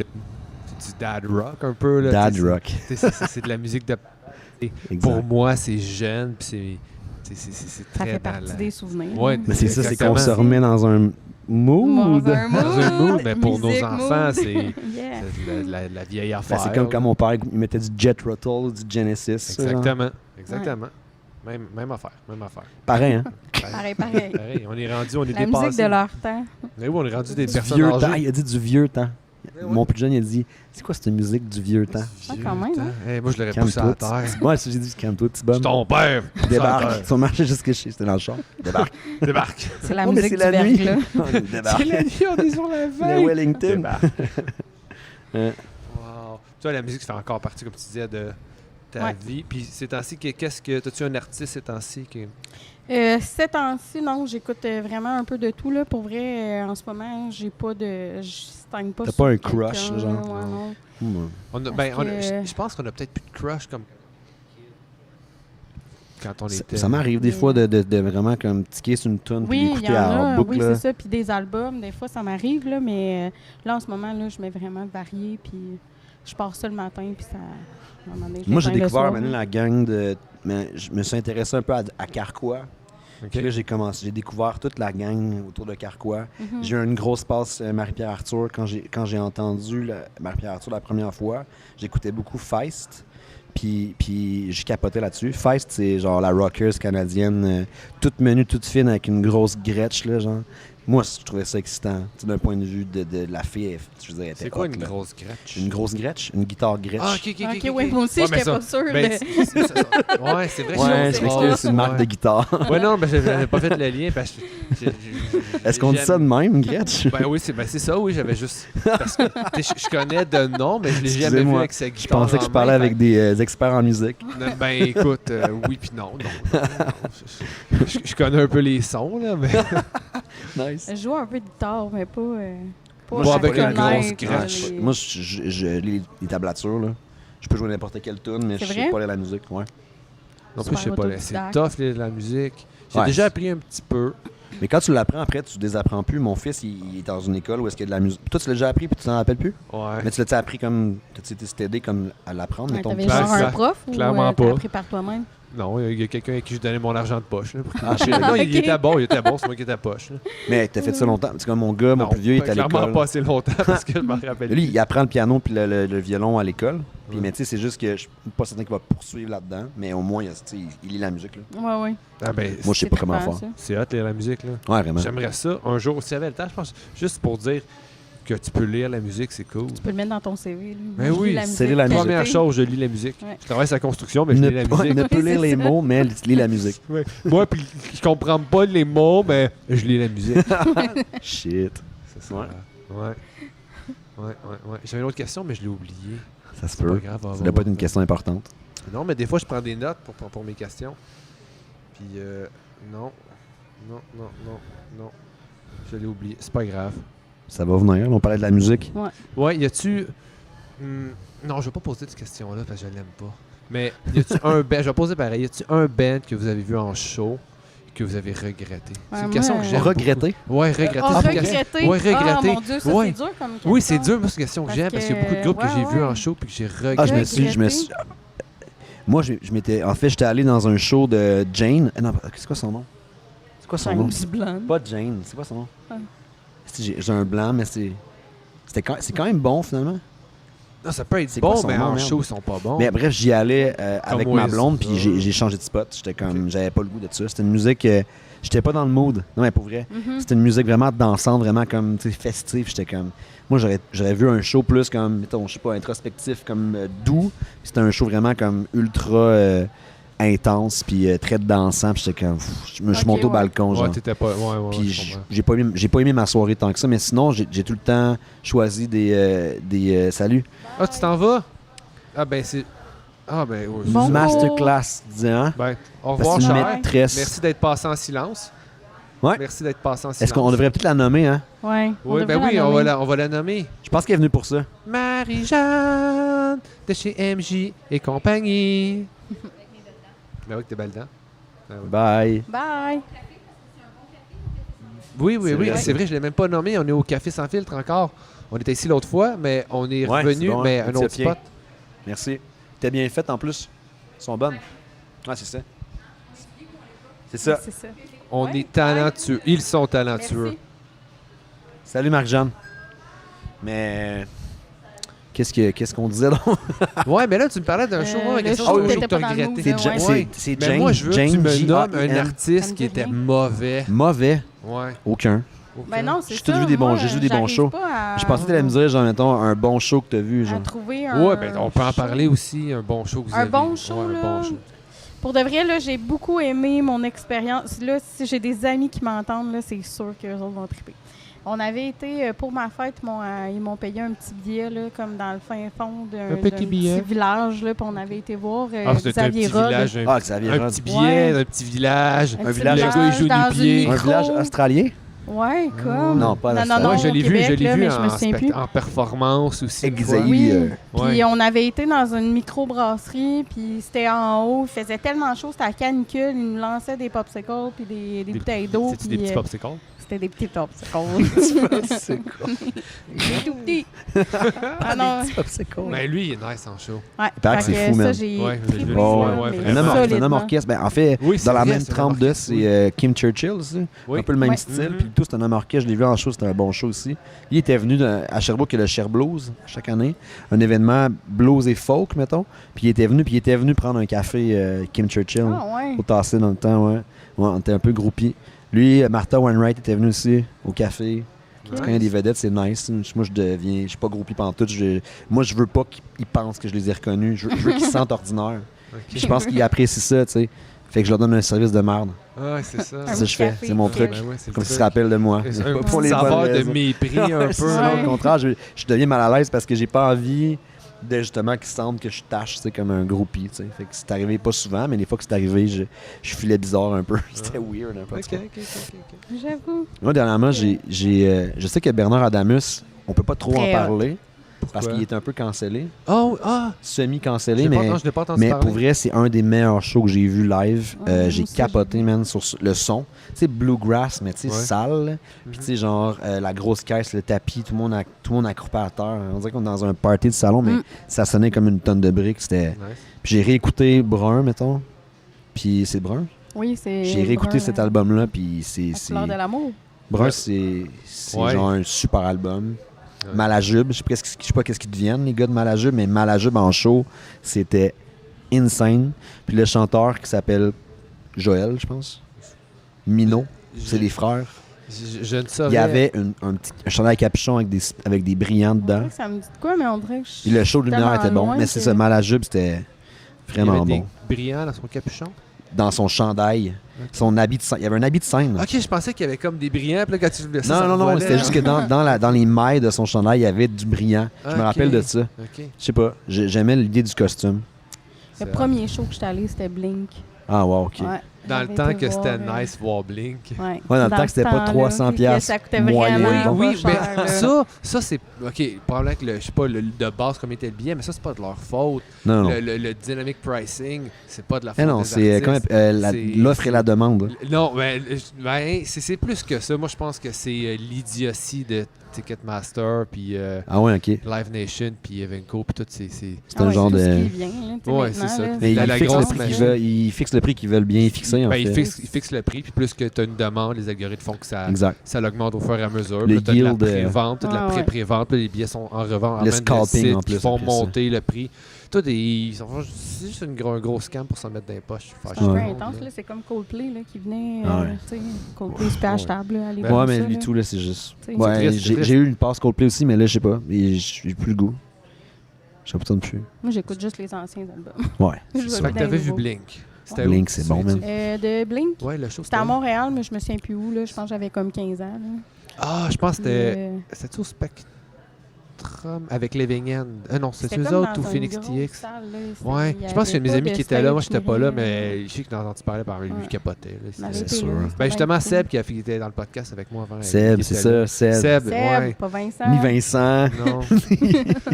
c'est du dad rock un peu. Là, Dad tu sais, rock. C'est de la musique de... Exact. Pour moi, c'est jeune, puis c'est Ça très fait dans partie la... des souvenirs. Ouais, Mais c'est ça, c'est exactement. qu'on se remet dans un mood. Dans un Dans un mood, mais pour musique, nos enfants, mood. c'est Yeah. c'est la vieille Ben, affaire. c'est comme quand mon père il mettait du Jet Rattle, du Genesis. ça, genre. Exactement. Même affaire. Pareil, hein? Pareil. Pareil, on est rendu, on est La dépassé. musique de leur temps. Mais oui, on est rendu des Du personnes vieux âgées. temps. Il a dit du vieux temps. Ben Mon plus jeune, il a dit c'est quoi cette musique du vieux temps? Ah, quand même, hein? Hey, moi, je l'aurais poussé à Calme-toi. la terre. Moi, j'ai dit calme-toi, petit C'est bonhomme. ton père! Débarque. Ils sont marchés jusque chez. C'était dans le char. Débarque. Débarque! C'est la Oh, mais musique c'est du la nuit. verglas. C'est Débarque. la nuit, on est sur la Le veille! Wellington. Débarque. Hein. Wow. Tu vois, la musique fait encore partie, comme tu disais, de ta Ouais. vie. Puis ces temps-ci, qu'est-ce que... T'as-tu un artiste ces temps-ci qui... Ces temps-ci, non, j'écoute vraiment un peu de tout. Là. Pour vrai, en ce moment, j'ai pas de. Je stagne pas T'as sur pas un quelqu'un, crush, genre? ouais, non. On a, Parce ben, on a- que- je pense qu'on a peut-être plus de crush comme... Quand on était... Ça m'arrive des fois de vraiment comme ticker sur une tune puis Oui, il y d'écouter en en a, boucle. oui, là. c'est ça. Puis des albums, des fois, ça m'arrive, là, mais là, en ce moment, là, je mets vraiment varié, puis je pars ça le matin, puis ça... à un moment donné, je Moi, j'ai l'éteins le découvert soir, maintenant là. la gang de. Mais je me suis intéressé un peu à Carquois. Ok. Puis là, j'ai découvert toute la gang autour de Carquois. Mhm. J'ai eu une grosse passe Marie-Pierre Arthur quand j'ai entendu Marie-Pierre Arthur la première fois. J'écoutais beaucoup Feist. Puis je capotais là-dessus. Feist, c'est genre la rockers canadienne, toute menue, toute fine, avec une grosse gretche, là, genre. Moi, je trouvais ça excitant. Tu sais, d'un point de vue de la fille, je veux dire, elle était C'est quoi hot, une là. grosse gretche? Une grosse gretche? Une guitare gretche. Ah, ok. Ok, oui, moi aussi, Ouais, mais j'étais ça- pas sûre. ben, de- Ouais, c'est vrai. Ouais, je sais m'excuse, pas. c'est une marque de guitare. Ouais, non, ben, j'avais pas fait le lien. Parce que Est-ce qu'on dit ça de même, Gretsch? Ben oui, c'est ça, oui, j'avais juste... Parce que tu sais, je connais de nom, mais je l'ai jamais vu Excusez-moi, avec sa Je guitare pensais que en je parlais main, avec des experts en musique. Ben écoute, oui puis non. Je connais un peu les sons, là, mais... Nice. Je joue un peu de guitare, mais pas... Pas à avec une connaître, grosse gretche. les- Moi, les tablatures, là. Je peux jouer n'importe quelle tune, mais C'est je sais vrai? pas lire la musique. Ouais. Non plus, je sais Super pas, là, c'est autodidacte. tough, la musique. J'ai Ouais, déjà c'est- appris un petit peu. Mais quand tu l'apprends après, tu désapprends plus. Mon fils, il est dans une école où est-ce qu'il y a de la musique. Toi, tu l'as déjà appris puis tu t'en rappelles plus? Ouais. Mais tu l'as appris comme. Tu t'es aidé comme à l'apprendre, Ouais, mettons. T'avais Ben, genre un clair- prof ou clairement t'as pas. appris par toi-même? Non, il y a quelqu'un à qui je donnais mon argent de poche. Là, pour qu'il- Ah, je sais. non, il Ok. était bon, c'est moi qui étais à poche. Là. Mais t'as fait ça longtemps. C'est comme mon gars, mon Non, plus vieux, il est à clairement l'école. pas assez longtemps parce que je m'en rappelle. Lui, il apprend le piano puis le violon à l'école. Puis, Ouais. mais tu sais, c'est juste que je suis pas certain qu'il va poursuivre là-dedans. Mais au moins, tu sais, il lit la musique. Là. Ouais, ouais. Ah, ben, Moi, je sais pas comment trippant, faire. ça. c'est hot, lire la musique. Là. Ouais, vraiment. J'aimerais ça un jour, si j'avais le temps, je pense, juste pour dire que tu peux lire la musique, c'est cool. Tu peux le mettre dans ton CV. Là. Ben Je oui, lis la c'est musique. la musique. Première chose, je lis la musique. Ouais. Je travaille sur la construction, mais je lis la musique. Ne peut lire C'est les ça. mots, mais lit la musique. Ouais. Moi, puis je comprends pas les mots, mais je lis la musique. Shit. C'est ça. Ouais. Ouais. J'avais une autre question, mais je l'ai oubliée. Ça se C'est pas peut. grave. Ça doit pas être une question importante. Non, mais des fois, je prends des notes pour mes questions. Puis, non. Je l'ai oublié. C'est pas grave. Ça va venir. On parlait de la musique. Ouais, y a-tu Non, je vais pas poser cette question-là parce que je l'aime pas. Mais y a-tu un band, je vais poser pareil, y a-tu un band que vous avez vu en show que vous avez regretté? C'est une Ouais, question moi, que j'aime. Regretter? beaucoup. Ouais, regretter. Ah, c'est une question- regretter. Ouais, regretter. Ah, mon Dieu, ça, Ouais. c'est dur comme question. Oui, c'est dur, moi, c'est une question que Parce j'aime parce qu'il y a beaucoup de groupes que- que j'ai ouais, vus ouais. en show puis que j'ai regretté. Ah, je me suis... Moi, je m'étais... En fait, j'étais allé dans un show de Jane. Non, c'est quoi son nom? C'est quoi son nom? James Blunt. Pas Jane, c'est quoi son nom? Ah. J'ai un blanc, mais c'est quand même bon, finalement. Non, ça peut être C'est quoi bon, son mais nom, en merde? show, ils sont pas bons. Mais bref, j'y allais avec ma Wiz. blonde, puis Ah. j'ai changé de spot. J'étais comme... J'avais pas le goût de ça. C'était une musique... j'étais pas dans le mood. Non, mais pour vrai. Mhm. C'était une musique vraiment dansante, vraiment comme, tu sais, festive. J'étais comme... Moi, j'aurais vu un show plus comme, mettons, je sais pas, introspectif, comme doux. C'était un show vraiment comme ultra intense, puis très dansant. Puis j'étais comme... je me suis Ok, monté au ouais. balcon, genre. Ouais, t'étais pas. Ouais, Puis je comprends. j'ai pas aimé ma soirée tant que ça, mais sinon, j'ai tout le temps choisi des salut. Ah, tu t'en vas? Ah, ben, c'est. Ah, ben, oui. Bon. Masterclass, dis, hein? Ben, au Parce revoir, que c'est une cher. maîtresse. Merci d'être passé en silence. Ouais. Merci d'être passé en silence. Est-ce qu'on devrait peut-être la nommer, hein? Ouais. Oui, ben oui, on va la nommer. Je pense qu'elle est venue pour ça. Marie-Jeanne de chez MJ et compagnie. Ben oui, que t'es belle dedans. Ben oui. Bye. Bye. Oui, C'est vrai. c'est vrai, je l'ai même pas nommé. On est au Café Sans Filtre encore. On était ici l'autre fois, mais on est Ouais, revenu, c'est bon, mais hein, un petit autre pied. spot. Merci. T'es bien faite en plus. Elles sont bonnes. Ouais, c'est ça. C'est ça. C'est ça. On Ouais. est talentueux. Ils sont talentueux. Merci. Salut Marc-Jeanne. Mais qu'est-ce qu'on disait donc? Ouais, mais là, tu me parlais d'un show, le quelque chose show, d'un show t'étais que t'as pas dans le regretté. mood, C'est ouais. Ouais. c'est Mais Jane. moi, je veux que tu Jane, me J-A-N. nommes un Ça me artiste dit qui était rien. mauvais. Mauvais. Ouais. Aucun. Ben non, c'est J'ai ça. tout vu des bons- moi, j'ai vu des bons j'arrive shows. pas à- Je pensais que t'allais me dire, genre, mettons, un bon show que t'as vu, à genre. trouver un. Ouais, ben on peut en show. parler aussi, un bon show que vous Un avez. bon show, Ouais, là. un bon show. Pour de vrai, là, j'ai beaucoup aimé mon expérience. Là, si j'ai des amis qui m'entendent, là, c'est sûr qu'eux autres vont triper. On avait été, pour ma fête, ils m'ont payé un petit billet, là, comme dans le fin fond d'un petit billet. village, là, puis on avait été voir Ah, c'était un Xavier petit Rod. village, Ah, Xavier un Rod. petit billet, Ouais. un petit village. Un petit village. Le gars, il joue dans du une pied. Un micro. village australien? Ouais, comme. Non, pas non, dans non, Ouais, je au l'ai vu, Québec, là, mais je me en, souviens plus. en performance aussi. une fois. Xavier. Oui. Ouais. Puis on avait été dans une microbrasserie, puis c'était en haut, il faisait tellement chaud, c'était à canicule, ils nous lançaient des popsicles puis des bouteilles d'eau. C'est-tu puis, des petits popsicles? C'était des petits popsicles. C'est quoi? Tout petit. Ah non. Mais lui, il est nice en show. Ouais. paraît que Fait c'est fou, ça, man. j'ai Ouais, je trippé l'ai vu, ça, ouais, mais ouais, C'est vraiment. un homme solidement. orchestre. Ben, en fait, Oui, c'est dans la vrai, même c'est un trempe de, orchestre, c'est Kim Churchill aussi. Oui. Un peu le même Ouais. style. Mhm. Puis tout, c'est un homme orchestre. Je l'ai vu en show, c'était un bon show aussi. Il était venu à Sherbrooke, il y a le Cher Blues chaque année. Un événement blues et folk, mettons. Puis il était venu prendre un café Kim Churchill Ah ouais. au Tassé dans le temps, ouais. Ouais, on était un peu groupis. Lui, Martha Wainwright était venu aussi au café. Ok. Quand il y a des vedettes, c'est nice. Moi, je suis pas groupie pantoute. Moi, je veux pas qu'ils pensent que je les ai reconnus. Je veux qu'ils se sentent ordinaires. Puis je pense qu'ils apprécient ça, tu sais. Fait que je leur donne un service de merde. Ah, c'est ça. Un C'est ça que je fais. café, C'est mon ok. truc. Ben ouais, c'est Comme le s'ils se truc. rappellent de moi. C'est Pas un pour petit les bonnes saveur de raisons. mépris un C'est peu. ça, Ouais. au contraire, je deviens mal à l'aise parce que j'ai pas envie de justement qu'ils sentent que je tâche, tu sais, comme un groupie, tu sais. Fait que c'est arrivé pas souvent, mais les fois que c'est arrivé, je filais bizarre un peu. C'était weird un peu. en tout Ok, cas. ok. J'avoue. Moi, dernièrement, je sais que Bernard Adamus, on peut pas trop en Très parler parce Pourquoi? qu'il est un peu cancellé, Oh, semi-cancellé, je mais, n'ai pas entendu mais parler. pour vrai, c'est un des meilleurs shows que j'ai vu live. Ouais, moi J'ai aussi, capoté, j'ai vu. man, sur le son. Tu sais, bluegrass, mais tu sais, Ouais. sale. Mhm. Puis tu sais, genre, la grosse caisse, le tapis, tout le monde accroupi à terre. On dirait qu'on est dans un party de salon, mais Mm. ça sonnait comme une tonne de briques. C'était... Nice. Puis j'ai réécouté Brun, mettons. Puis c'est Brun. Oui, c'est. J'ai réécouté Brun, cet album-là, puis c'est... La couleur de l'amour. Brun, Ouais. c'est Ouais. genre un super album. Ouais. Malajube, je sais pas qu'est-ce qu'ils deviennent, les gars de Malajube, mais Malajube en show, c'était insane. Puis le chanteur qui s'appelle Joël, je pense. Mino, c'est les frères. Je ne saurais. Il y avait un chandail à capuchon avec des brillants On dedans. dirait que ça me dit de quoi, mais on dirait que je Puis le show de lumière tellement était bon, loin mais c'est que- ça, Malajube, c'était Il y avait vraiment des bon. brillants dans son capuchon. Dans son chandail, son habit de scène. Il y avait un habit de scène. Ok, je pensais qu'il y avait comme des brillants, puis là, quand tu le ça, Non, volait, c'était juste que dans les mailles de son chandail, il y avait du brillant. Je me Ok. rappelle de ça. Ok. Je sais pas, j'aimais l'idée du costume. Le premier show que j'étais allée, c'était Blink. Ah, wow, ok. Ouais. Dans le J'avais temps été que c'était voir, nice voir Blink. Ouais, dans le temps que c'était pas ce temps-là, 300 puis que piastres ça coûtait moyen, vraiment bon. pas Oui, mais cher, là. ça c'est. OK, probablement que je sais pas, de base, comme était le billet, mais ça, c'est pas de leur faute. Non, non. Le dynamic pricing, c'est pas de la faute. Eh non, des c'est artistes. quand même l'offre et la demande. Non, mais c'est plus que ça. Moi, je pense que c'est l'idiotie de Ticketmaster, puis Ah ouais, OK. Live Nation, puis Evenco, puis tout, c'est. C'est Ah un ouais, genre tout ce de... qui vient, là, tu sais, Ouais, maintenant, c'est ça. là, Mais La ils fixent le grosse prix qu'ils machine. veulent, ils fixent le prix qu'ils veulent bien fixer, en Ben, fait. ils fixent le prix, puis plus que tu as une demande, les algorithmes font que ça Exact. l'augmente au fur et à mesure. Le Puis là, t'as de la yield, pré-vente, t'as de la ouais. pré-vente, puis les billets sont en revente. Le en scalping, en plus, Ils font après ça. monter le prix. Tout c'est juste un gros scam pour s'en mettre dans les poches. C'est un peu Ouais. intense, là. C'est comme Coldplay là, qui venait. Ah ouais. Tu sais, Coldplay, c'est pas achetable, là, allez Ben, voir Ouais, mais ça, lui là. tout, là, c'est juste... C'est Ouais, triste, c'est triste. j'ai eu une passe Coldplay aussi, mais là, je sais pas. J'ai plus le goût. Je sais pas plus. Moi, j'écoute juste les anciens albums. Ouais. Je Fait vais que dans t'avais les vu nouveaux. Blink. Blink, c'est bon, man. De Blink. Ouais, le show, C'était à Montréal, mais je me souviens plus où. Là. Je pense que j'avais comme 15 ans. Là. Ah, je pense que c'était... Euh, C'était au Spectrum avec Living End. Non, c'était eux comme autres dans ou une Phoenix grosse TX. salle, là. Ouais, Il y je pense qu'il y a avait mes pas amis de qui étaient là. Moi, stage, j'étais pas ni là, rien. mais je sais que j'ai entendu parler par lui, Ouais. il capotait. Là. On avait C'est été sûr. là, Ben c'était justement, bien Seb cool. qui était dans le podcast avec moi avant. Seb, il c'est était là. ça, Seb. Seb, Seb, ouais. pas Vincent. Ni Vincent. Non.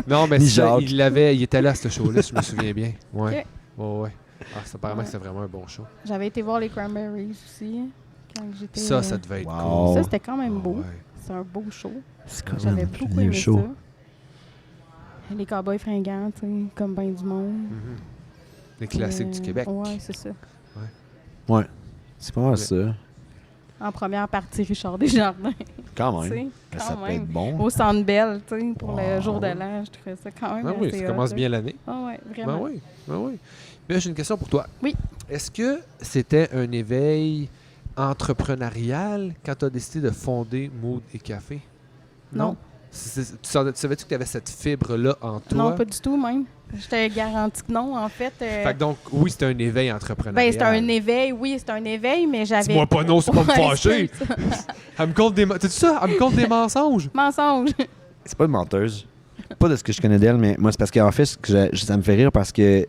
Non, mais Ni c'est ça, Jacques. il était là à ce show-là, si je me souviens bien. Ouais. Ok. Ouais. Ah, apparemment Ouais. que c'était vraiment un bon show. J'avais été voir les Cranberries aussi. Quand j'étais. Ça devait être Wow. cool. Ça, c'était quand même Ah, beau. ouais. C'est un beau show. C'est quand J'avais même beaucoup un aimé show. ça. Les cowboys fringants, tu sais, comme ben du monde. Mhm. Les classiques du Québec. Ouais, c'est ça. Ouais. C'est pas mal Ouais. ça. En première partie, Richard Desjardins. Quand tu sais, même. quand Ça peut même. être bon. Au Centre Bell, tu sais, pour le Wow. jour de l'an. Je trouvais ça quand même Ah oui, assez ça hot, commence là. bien l'année. Ah ouais, Ben vraiment. oui, ben oui. Mais là, j'ai une question pour toi. Oui. Est-ce que c'était un éveil entrepreneurial quand tu as décidé de fonder Mood et Café? Non. Tu savais-tu que tu avais cette fibre-là en toi? Non, pas du tout, même. Je te garantis que non, en fait. Fait que donc, oui, c'était un éveil entrepreneurial. Ben, c'était un éveil, oui, c'était un éveil, mais j'avais... Dis-moi pas non, c'est pas me Ouais, fâcher. c'est ça. Elle me compte des... T'as dit ça? Elle me compte des mensonges. Mensonge. C'est pas une menteuse. Pas de ce que je connais d'elle, mais moi, c'est parce qu'en fait, ça me fait rire parce que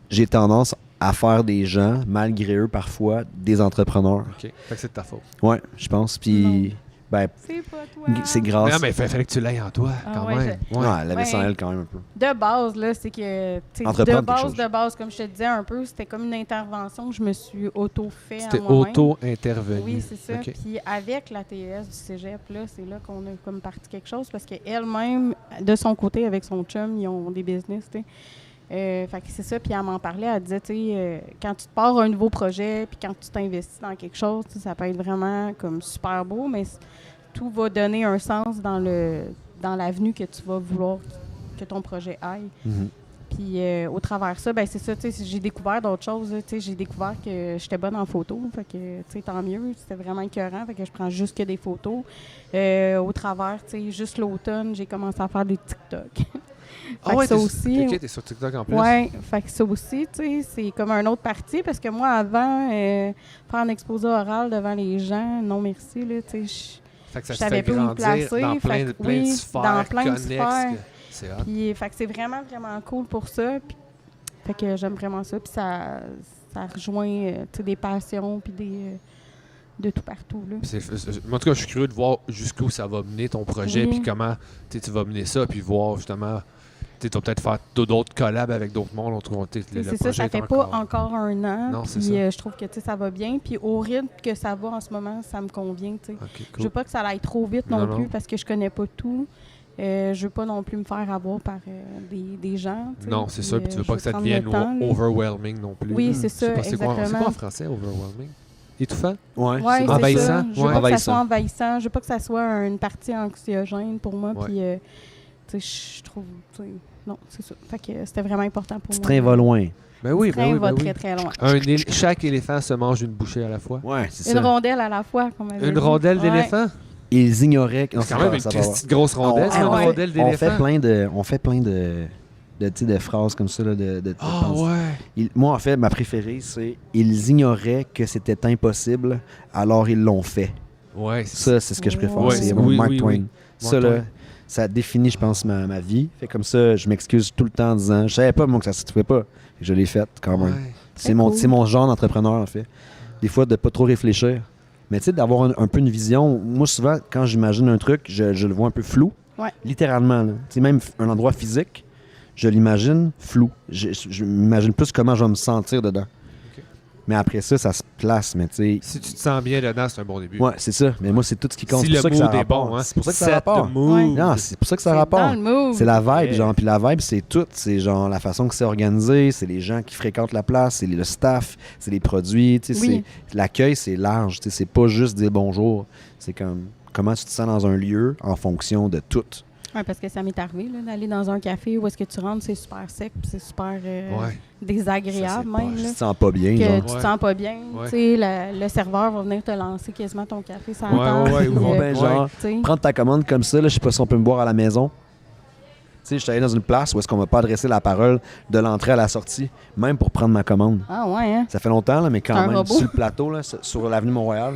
j'ai tendance à faire des gens, malgré eux parfois, des entrepreneurs. OK. Fait que c'est de ta faute. Ouais, je pense. Puis, ben, C'est pas toi. c'est Mais grâce. non, mais il fallait que tu l'aies en toi, Ah quand ouais, même. Ouais, elle avait Ouais. sans elle quand même un peu. De base, là, c'est que... tu sais, Entreprendre quelque chose. de base, comme je te disais un peu, c'était comme une intervention que je me suis auto-fait C'était à moi-même. auto-intervenu. Oui, c'est ça. OK. Puis avec la TES du cégep, là, c'est là qu'on a comme parti quelque chose parce qu'elle-même, de son côté, avec son chum, ils ont des business, tu sais. Fait que c'est ça, puis elle m'en parlait, elle disait, tu sais, quand tu te pars un nouveau projet, puis quand tu t'investis dans quelque chose, tu sais, ça peut être vraiment comme super beau, mais tout va donner un sens dans l'avenue que tu vas vouloir que ton projet aille. Mhm. Puis au travers de ça, ben c'est ça, tu sais, j'ai découvert d'autres choses. Tu sais, j'ai découvert que j'étais bonne en photo. Fait que, tu sais, tant mieux. C'était vraiment écœurant. Fait que je prends juste que des photos. Au travers, tu sais, juste l'automne, j'ai commencé à faire des TikTok. Ah ouais, ça aussi. OK, t'es sur TikTok en plus. Ouais, fait que ça aussi, tu sais, c'est comme un autre parti. Parce que moi, avant, faire un exposé oral devant les gens, non merci, là, tu sais, Fait que ça je te savais fait plus où me grandir placer, dans plein fait de, que plein de oui, sphères dans plein de connexes. sphères. C'est hot. Puis, fait que c'est vraiment, vraiment cool pour ça. Puis, fait que j'aime vraiment ça. Puis ça rejoint tu sais, des passions puis de tout partout. Là. En tout cas, je suis curieux de voir jusqu'où ça va mener ton projet, Oui. puis comment tu vas mener ça, puis voir justement, tu vas peut-être faire d'autres collabs avec d'autres mondes. C'est ça, ça fait pas encore un an. Non, c'est puis ça. je trouve que tu sais, ça va bien. Puis au rythme que ça va en ce moment, ça me convient. Tu sais. Ok, Je cool. veux pas que ça aille trop vite non, Non, plus non. parce que je connais pas tout. Je veux pas non plus me faire avoir par des gens. tu sais. Non, c'est ça, puis tu veux je pas que ça prendre devienne le temps, là. overwhelming non plus. Oui, là. c'est Je sais ça, pas, c'est quoi exactement. en français, overwhelming? Étouffant? Ouais, Ouais, c'est c'est envahissant. ça. Je veux Ouais. pas que ça Envahissant. soit envahissant. Je veux pas que ça soit une partie anxiogène pour moi. Ouais. Puis, tu sais, je trouve. Tu sais, non, c'est ça. Fait que c'était vraiment important pour Ce moi. train va loin. Ben oui, Le train ben oui, va ben oui. très, très loin. Chaque éléphant se mange une bouchée à la fois. Ouais, c'est Une ça. rondelle à la fois, comme Une rondelle d'éléphant? Ils ignoraient que... C'est quand même une petite grosse rondelle, On- c'est une ouais. rondelle On fait d'éléphant. plein de tu sais, de phrases comme ça. Là, de Ah pensées. ouais! Moi, en fait, ma préférée, c'est « Ils ignoraient que c'était impossible, alors ils l'ont fait Ouais, ». Ça, c'est ce que je préfère. Ouais, c'est oui, Mark oui, Twain. oui. Ça, Mark là, Twain. ça définit, je pense, ma vie. Fait comme ça, je m'excuse tout le temps en disant « Je savais pas, moi, que ça se trouvait pas. » Je l'ai fait, quand même. Ouais. C'est mon genre d'entrepreneur, en fait. Des fois, de pas trop réfléchir. Mais tu sais, d'avoir un peu une vision. Moi, souvent, quand j'imagine un truc, je le vois un peu flou. Ouais. Littéralement. Tu sais, même un endroit physique, je l'imagine flou. Je m'imagine plus comment je vais me sentir dedans. Ok. Mais après ça, ça se place. Mais tu sais. Si tu te sens bien dedans, c'est un bon début. Ouais, c'est ça. Mais moi, c'est tout ce qui compte. Si C'est le pour ça que ça mood est rapporte. bon, hein. C'est pour ça que ça Set rapporte. the mood. Non, c'est pour ça que ça C'est rapporte. dans le move. C'est la vibe, Yeah. genre. Puis la vibe, c'est tout. C'est genre la façon que c'est organisé, c'est les gens qui fréquentent la place, c'est le staff, c'est les produits. Tu sais, Oui. l'accueil, c'est large. Tu sais, c'est pas juste dire bonjour. C'est comme comment tu te sens dans un lieu en fonction de tout. Ouais, parce que ça m'est arrivé là, d'aller dans un café où est-ce que tu rentres, c'est super sec, puis c'est super Ouais. désagréable Ça, c'est même. pas- Là, tu te sens pas bien, que genre. tu te Ouais. sens pas bien. Ouais. Tu sais, le serveur va venir te lancer quasiment ton café sans Ouais, Ou ben genre, prendre ta commande comme ça, là, je sais pas si on peut me boire à la maison. Tu sais, je suis allé dans une place où est-ce qu'on m'a pas adressé la parole de l'entrée à la sortie, même pour prendre ma commande. Ah ouais, hein? Ça fait longtemps, là, mais C'est quand un même, robot. sur le plateau, là, sur l'avenue Mont-Royal,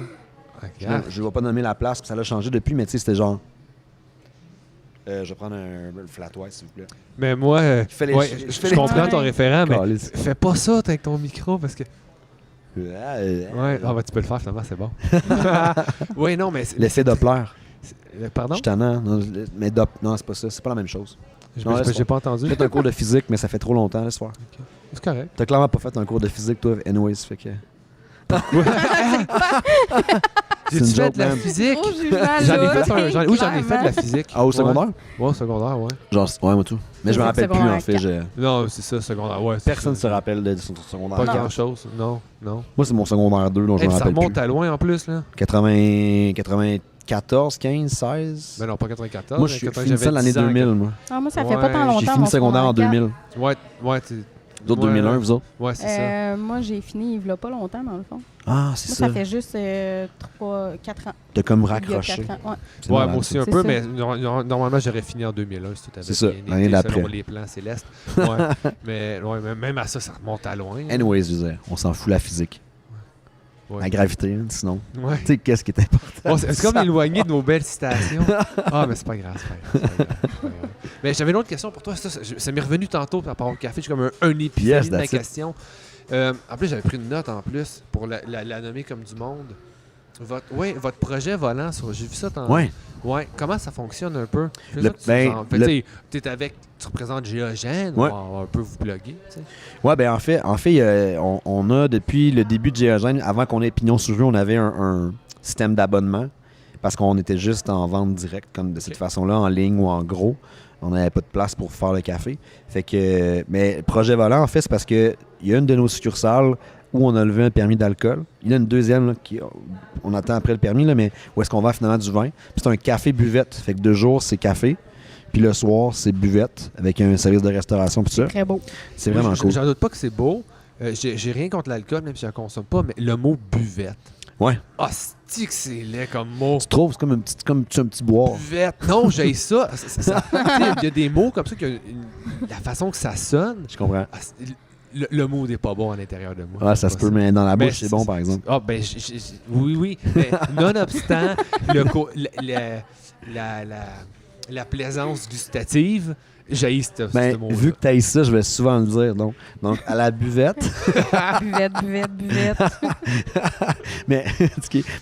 Regarde. je ne vais pas nommer la place, puis ça l'a changé depuis, mais tu sais, c'était genre... je vais prendre un flat white, s'il vous plaît. Mais moi, fais les- ouais, je je fais les- comprends ton Ouais. référent, mais Calisse. fais pas ça avec ton micro parce que. Ouais, ah, bah, tu peux le faire finalement, c'est bon. Oui, non, mais. L'effet Doppler. Pardon? Je suis tannant. Non, mais non, c'est pas ça. C'est pas la même chose. Non, laisse J'ai faire. pas entendu. J'ai fait un cours de physique, mais ça fait trop longtemps, laisse faire. C'est correct. T'as clairement pas fait un cours de physique, toi, anyways, fait que... J'ai une fait joke, de la man. physique. Gros jugement, J'en ai là. fait oui, j'en ai fait de la physique. Ah, au secondaire? Ouais, au secondaire, ouais. Genre, ouais, moi tout. Mais je me rappelle plus, en fait. Secondaire Non, c'est ça, secondaire, ouais. c'est Personne ne ça. se rappelle de son secondaire. Pas Non. grand-chose, non, non. Moi, c'est mon secondaire 2, dont je Et me puis ça rappelle remonte plus. à loin en plus, là. 94, 15, 16... Ben non, pas 94. moi, mais je suis quand fini ça j'avais l'année 10 ans, 2000, moi. Ah, moi, ça Ouais, fait pas tant j'ai longtemps. J'ai fini mon secondaire en secondaire 2000. Ouais, Vous autres, 2001, vous autres? Ouais, c'est ça. Moi, j'ai fini il y a pas longtemps, dans le fond. Ah, c'est Moi, ça. ça fait juste 4 ans. T'as comme Il y a raccroché. 4 ans, ouais. C'est Ouais, malade, moi aussi ça. un C'est peu, ça. mais normalement j'aurais fini en 2001 si tout avait C'est ça, bien été, l'année d'après. selon les plans célestes. Ouais, mais ouais, même à ça, ça remonte à loin. Anyways, je veux dire, on s'en fout la physique. Ouais. La gravité, hein, sinon. Ouais. Tu sais, qu'est-ce qui est important? Bon, c'est comme éloigné de nos belles citations. Ah, mais c'est pas grave, c'est pas grave. C'est pas grave, c'est pas grave. Mais j'avais une autre question pour toi. Ça m'est revenu tantôt par rapport au café. J'ai comme un épiphanie Yes, de ma that's it. question. En plus, j'avais pris une note en plus pour la nommer comme du monde. Votre projet volant, j'ai vu ça tantôt. Ouais. Ouais, comment ça fonctionne un peu? Je veux Le- ça que tu ben, nous en- fait, le- tu es avec, tu représentes Géogène, Ouais. on va un peu vous plugger, tu sais. Ouais, ben en fait on a depuis le début de Géogène, avant qu'on ait Pignon sur rue, on avait un système d'abonnement parce qu'on était juste en vente directe, comme de cette Ok. façon-là, en ligne ou en gros. On n'avait pas de place pour faire le café. Fait que, mais projet volant, en fait, c'est parce que il y a une de nos succursales où on a levé un permis d'alcool. Il y en a une deuxième là, on attend après le permis, là, mais où est-ce qu'on vend finalement du vin. Puis c'est un café buvette. Fait que 2 jours, c'est café. Puis le soir, c'est buvette avec un service de restauration. Puis ça, Très beau. c'est vraiment cool. J'en doute pas que c'est beau. J'ai rien contre l'alcool, même si je ne consomme pas, mais le mot buvette. Ouais. Ah, c'est que c'est laid comme mot. Tu trouves, c'est comme un petit boire. Buvette. Non, j'ai ça. Tu sais, il y a des mots comme ça, la façon que ça sonne, Je comprends. ah, le mot n'est pas bon à l'intérieur de moi. Ouais, ça se peut, mais dans la Ben, bouche, c'est bon, par exemple. Ah, ben, oui. Mais nonobstant la plaisance gustative, j'ai ce Ben, mot-là. vu que tu as ça, je vais souvent le dire. Donc à la buvette. Buvette. mais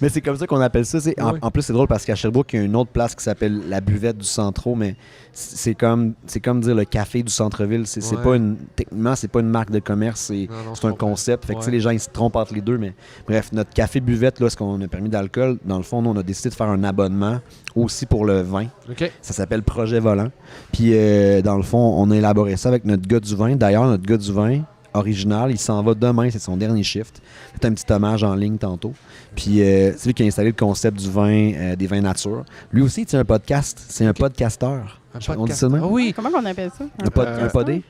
mais c'est comme ça qu'on appelle ça. Oui. En plus, c'est drôle parce qu'à Sherbrooke, il y a une autre place qui s'appelle la buvette du Centro, mais c'est comme dire le café du centre-ville. C'est Ouais. pas techniquement, c'est pas une marque de commerce, c'est Non, c'est un je comprends. concept. Fait que tu sais, Ouais. les gens ils se trompent entre les deux, mais bref, notre café buvette, là, ce qu'on a permis d'alcool, dans le fond, nous, on a décidé de faire un abonnement aussi pour le vin. OK. Ça s'appelle Projet Volant. Puis, dans le fond, on a élaboré ça avec notre gars du vin. D'ailleurs, notre gars du vin original, il s'en va demain, c'est son dernier shift. C'est un petit hommage en ligne tantôt. Puis, c'est lui qui a installé le concept du vin, des vins nature. Lui aussi, il tient un podcast. C'est un podcasteur. On dit ça de même? Ah oui. Comment on appelle ça? Un podé?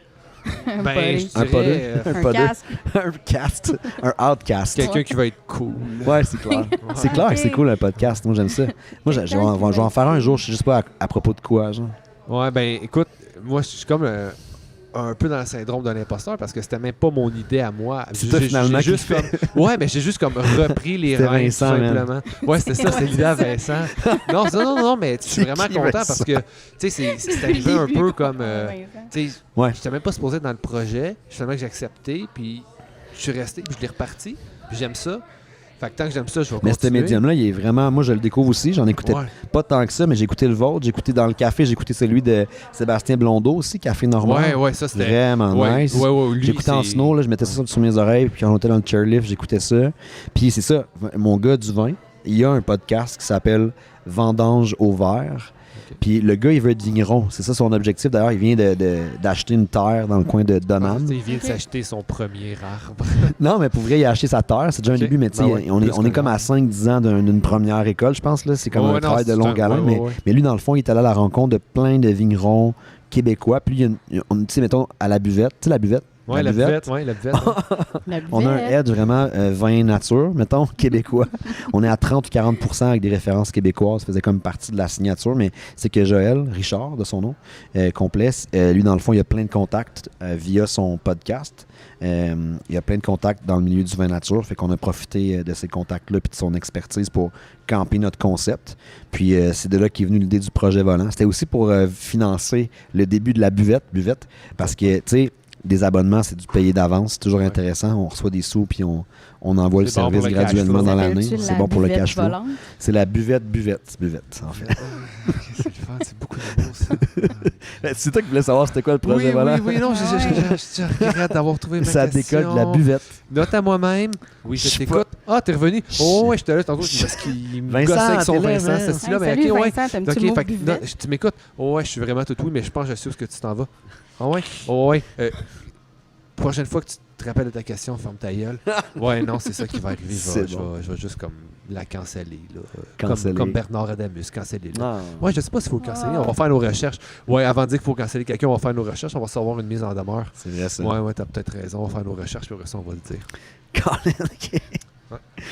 Un Ben, podé. je Un podé? dirais, Un Un podé? casque. Un cast? Un outcast? quelqu'un qui va être cool. Ouais, c'est clair. C'est clair que c'est cool un podcast. Moi, j'aime ça. Moi, je vais en faire un jour. Je sais juste pas à propos de quoi, genre. Ouais, ben écoute, moi je suis comme un peu dans le syndrome d'un imposteur parce que c'était même pas mon idée à moi. C'est toi, finalement, qui juste le comme Ouais, mais j'ai juste comme repris les C'était rênes tout Vincent, man. simplement. Ouais, c'était ça, c'est l'idée à Vincent. Non, mais je suis C'est vraiment qui, content Vincent? parce que tu sais c'est arrivé un peu comme tu sais, Ouais. j'étais même pas supposé être dans le projet, finalement que j'ai accepté puis je suis resté, puis je l'ai reparti, puis j'aime ça. Fait que tant que j'aime ça, je vais Mais ce continuer. médium-là, il est vraiment. Moi, je le découvre aussi. J'en écoutais Ouais. pas tant que ça, mais j'ai écouté le vôtre. J'ai écouté dans le café. J'ai écouté celui de Sébastien Blondeau aussi, Café Normand. Ouais, ça c'était. Vraiment Ouais, nice. ouais, lui, J'écoutais en c'est- snow, là, je mettais ça sur mes oreilles, puis quand on était dans le chairlift, j'écoutais ça. Puis c'est ça, mon gars du vin, il y a un podcast qui s'appelle Vendange au vert. Puis le gars, il veut être vigneron. C'est ça son objectif. D'ailleurs, il vient d'acheter une terre dans le coin de Donham. Il vient de Ok. s'acheter son premier arbre. Non, mais pour vrai, il a acheté sa terre. C'est déjà un Ok. début, mais tu sais, Ben ouais, on est plus comme à 5-10 ans d'une première école, je pense. Là. C'est comme Ouais, un non, travail de c'est longue un- haleine. ouais, ouais. Mais lui, dans le fond, il est allé à la rencontre de plein de vignerons québécois. Puis, tu sais, mettons, à la buvette. Tu sais, la buvette? Ouais, la buvette. Ouais, la buvette. La On a un buvette. edge vraiment vin nature, mettons, québécois. On est à 30 ou 40% avec des références québécoises. Ça faisait comme partie de la signature, mais c'est que Joël, Richard, de son nom complet, lui, dans le fond, il a plein de contacts via son podcast. Il y a plein de contacts dans le milieu du vin nature, fait qu'on a profité de ces contacts-là et de son expertise pour camper notre concept. Puis c'est de là qu'est venue l'idée du projet volant. C'était aussi pour financer le début de la buvette, parce que, tu sais, des abonnements, c'est du payer d'avance. C'est toujours intéressant. On reçoit des sous puis on envoie le C'est bon service pour le cash graduellement flow. dans l'année. S'appelle-tu C'est la bon pour le buvette cash flow. volante? C'est la buvette, en fait. C'est le fun, c'est beaucoup de mots, ça. C'est toi qui voulais savoir c'était quoi le projet Oui, volant. oui, non, je regrette d'avoir trouvé ma Ça question. décolle de la buvette. Note à moi-même. Oui, Je je sais t'écoute. Ah, t'es revenu. Oh, ouais, j'étais là tantôt. Parce qu'il me Vincent, gossait avec son t'es là, Vincent, man. ce style-là. Hey, Mais salut ok, ouais. Vincent, t'aimes-tu Ok, le mot fait que, buvette? non, tu m'écoutes. Oh, ouais, je suis vraiment tout oui, mais je pense que je sais où est-ce que tu t'en vas. Ah, ouais. Oh, ouais. Prochaine fois que tu te rappelles de ta question, ferme ta gueule. Ouais, non, c'est ça qui va arriver. C'est bon. Je vais juste comme la canceller. Là. Canceller. Comme Bernard Adamus, canceller. Là. Non. Ouais, je sais pas s'il faut le canceller. On va faire nos recherches. Ouais, avant de dire qu'il faut canceller quelqu'un, on va faire nos recherches. On va savoir une mise en demeure. C'est vrai, ça. Ouais, t'as peut-être raison. On va faire nos recherches, puis après ça, on va le dire. Colin, ok.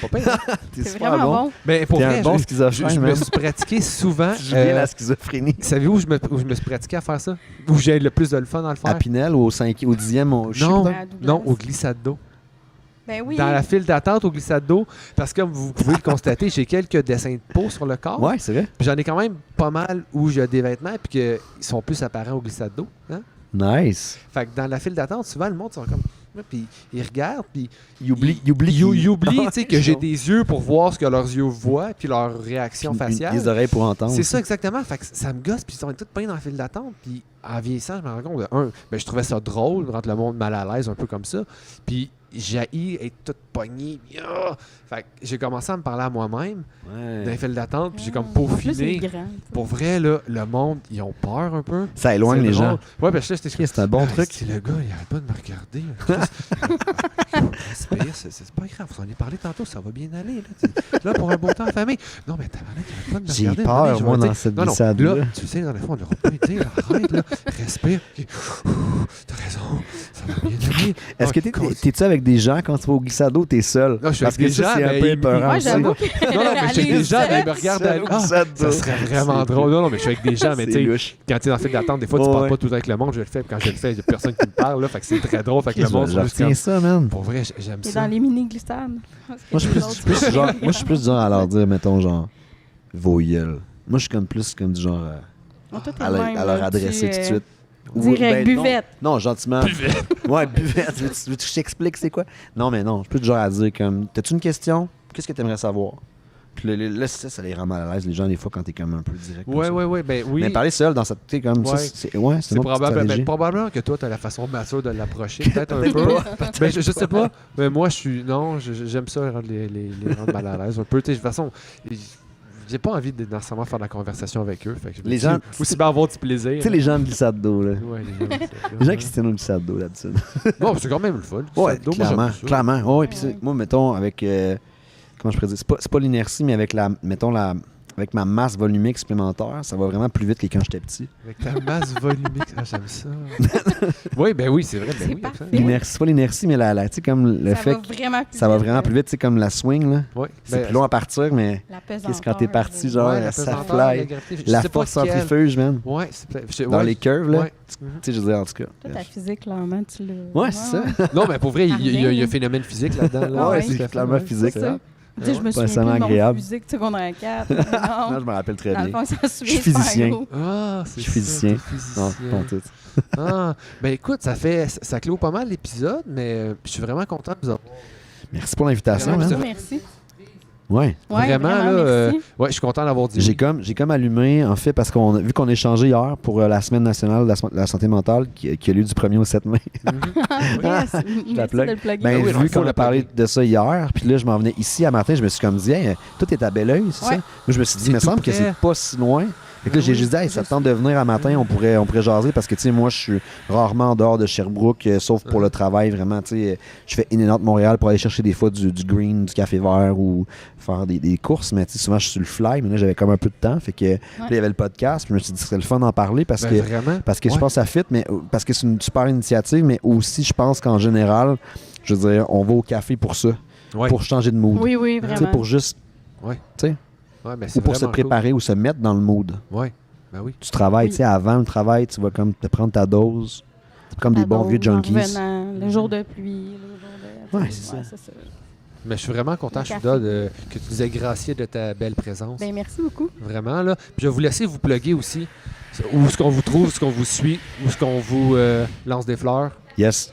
Pas pire, hein? T'es C'est super vraiment bon. bon. Mais pour T'es vrai, un bon je schizophrène, me man. suis pratiqué souvent. Tu joues bien la schizophrénie. Savez-vous où je me suis pratiqué à faire ça? Où j'ai le plus de le fun à le faire? À Pinel ou au 10e, au Non, À Douglas. non, au glissade d'eau. Ben oui. Dans la file d'attente au glissade d'eau, parce que comme vous pouvez le constater, j'ai quelques dessins de peau sur le corps. Ouais, c'est vrai. Puis j'en ai quand même pas mal où j'ai des vêtements puis qu'ils sont plus apparents au glissade d'eau. Hein? Nice. Fait que dans la file d'attente, souvent le monde sont comme. Puis ils regardent, puis Il oublie. ils oublient tu sais, que j'ai des yeux pour voir ce que leurs yeux voient, puis leur réaction faciale. Des oreilles pour entendre. C'est aussi. ça exactement. Fait que ça me gosse, puis ils sont tous peints dans la file d'attente. Puis en vieillissant, je me rends compte de ben, je trouvais ça drôle, rendre le monde mal à l'aise, un peu comme ça. Puis j'haïs être toute pognée. Fait que j'ai commencé à me parler à moi-même Ouais. dans les files d'attente, puis j'ai comme En plus, il est peaufiné. grand. Pour vrai, là, le monde, ils ont peur un peu. Ça éloigne C'est les drôle. gens. Ouais, ben là, j'étais Ok, c'est un bon truc. Si le gars, il arrête pas de me regarder. Respire, c'est pas grave. On en est parlé tantôt, ça va bien aller. Là, pour un beau temps en famille. Non, mais t'as il arrête pas de me J'ai regarder. peur, je moi, vais dans dire, cette non, glissade-là. là, tu sais, dans le fond, on leur pas dire, arrête, là, respire. Ok. T'as raison, ça va bien aller. Est-ce que t'es-tu avec des gens quand tu vas au glissade d'eau, t'es seul? Non, je suis Parce avec que des ça, gens, c'est un mais peu ils- épeurant Moi, aussi. j'avoue que. Non, non, mais je suis avec des gens, mais ils me regardent. Seul au Ah, glissade ça d'eau. serait vraiment C'est drôle. Non, mais je suis avec des gens, mais tu C'est sais, louche. quand tu es dans le file d'attente, des fois, tu Ouais, parles ouais. pas tout avec le monde. Je le fais, puis quand je le fais, il n'y a personne qui me parle. Là, fait que c'est très drôle. Fait que le monde, Je sont juste retiens comme- ça, man. Pour vrai, j'aime T'es ça. dans les mini-glissades. Moi, je suis plus genre, moi, je suis plus du genre à leur dire, mettons, genre, vos gueules. Moi, je suis comme plus comme du genre à leur adresser tout de suite. Ou- Direct, non. buvette. Non, gentiment. Ouais, buvette. Veux-tu que je t'explique c'est quoi? Non, mais non, je suis plus du genre à dire comme, t'as-tu une question? Qu'est-ce que t'aimerais savoir? Puis là, ça les rend mal à l'aise, les gens, des fois, quand t'es comme un peu direct. comme Ouais, ça. ouais, ben oui. Mais parler seul dans cette. Tu sais, comme ça, Ouais. c'est C'est une autre probable, stratégie. probablement que toi, tu as la façon mature de l'approcher, peut-être un peu. Ben, je sais pas, mais moi, je suis. Non, j'aime ça, rendre les rendre mal à l'aise un peu. Tu sais, de toute façon, j'ai pas envie de nécessairement faire de la conversation avec eux. Fait que je me Les dis, gens- aussi bien avoir du plaisir. Tu sais, les gens de glissade d'eau, là. Ouais, Les gens qui se tiennent au glissade d'eau, d'habitude. Non, c'est quand même le fun. Ouais, Ça, donc, moi, clairement. j'aime ça. Clairement. Oh, ouais, puis Ouais. moi, mettons, avec. Comment je pourrais dire? C'est pas l'inertie, mais avec avec ma masse volumique supplémentaire, ça va vraiment plus vite que quand j'étais petit. Avec ta masse volumique, ah, j'aime ça. Oui, ben oui, c'est vrai. Ben C'est oui, parfait. L'inertie, c'est pas l'inertie, mais tu sais, comme le fait que ça va vraiment plus vite, tu sais, comme la swing, là. Ouais, C'est ben, plus long à partir, mais La pesanteur. qu'est-ce quand t'es parti, genre, ouais, la ça pesanteur, fly. la gravité, je La sais pas force quelle. centrifuge, man. Ouais, c'est peut-être. Dans les curves, là. Ouais. Tu sais, je veux dire, en tout cas. Toi, ta physique, clairement, tu le. Ouais, c'est ça. Non, mais pour vrai, il y a un phénomène physique là-dedans. Là. Ouais, ouais, c'est tout à fait, clairement ouais. physique. C'est ça. Tu sais, je me Pas souviens plus nécessairement de mon agréable. physique secondaire 4. Non, Non, je me rappelle très dans le bien. fond, ça se Je suis souvient super physicien. gros. Ah, c'est Je suis physicien. ça, Non, t'es pas en physicien. tout. Ah, ben écoute, ça clôt pas mal l'épisode, mais je suis vraiment content de vous avoir. Merci pour l'invitation, Vraiment, man. c'est- Merci. Ouais. Vraiment, là, merci. ouais, je suis content d'avoir dit J'ai oui. comme allumé, en fait, parce vu qu'on a échangé hier pour la Semaine nationale de la santé mentale qui a lieu du 1er au 7 mai. Yes. Je la Merci plug. de le plugger. Ben, oui, non, vu faut qu'on le a parlé plugger. de ça hier, puis là, je m'en venais ici à matin, je me suis comme dit, hey, tout est à Belleuil, c'est Ouais. ça? Moi, je me suis dit, C'est il me tout semble que près. c'est pas si loin. Fait que là, Ben j'ai oui, juste dit, hey, ça te tente de venir à matin, on pourrait jaser parce que, tu sais, moi, je suis rarement en dehors de Sherbrooke, sauf pour le travail, vraiment, tu sais. Je fais in and out Montréal pour aller chercher des fois du green, du café vert ou faire des courses, mais tu sais, souvent, je suis sur le fly, mais là, j'avais comme un peu de temps. Fait que là, il y avait le podcast, puis je me suis dit, ce serait le fun d'en parler parce que. Vraiment? Parce que je Ouais. pense que ça fit, mais parce que c'est une super initiative, mais aussi, je pense qu'en général, je veux dire, on va au café pour ça, Ouais. pour changer de mood. Oui, oui, Tu sais, vraiment. pour juste, Ouais. tu sais, Ouais, mais c'est ou pour se vraiment cool. préparer ou se mettre dans le mood. Ouais. Ben oui. Tu travailles, Oui. tu sais, avant le travail, tu vas comme te prendre ta dose, comme des bons vieux junkies. Le jour de pluie, le jour de... Ouais, c'est ça. Mais je suis vraiment content, Le café. Chouda, que tu nous aies gracié de ta belle présence. Ben, merci beaucoup. Vraiment, là. Puis je vais vous laisser vous plugger aussi. Où est-ce qu'on vous trouve, où est-ce qu'on vous suit, où est-ce qu'on vous lance des fleurs. Yes.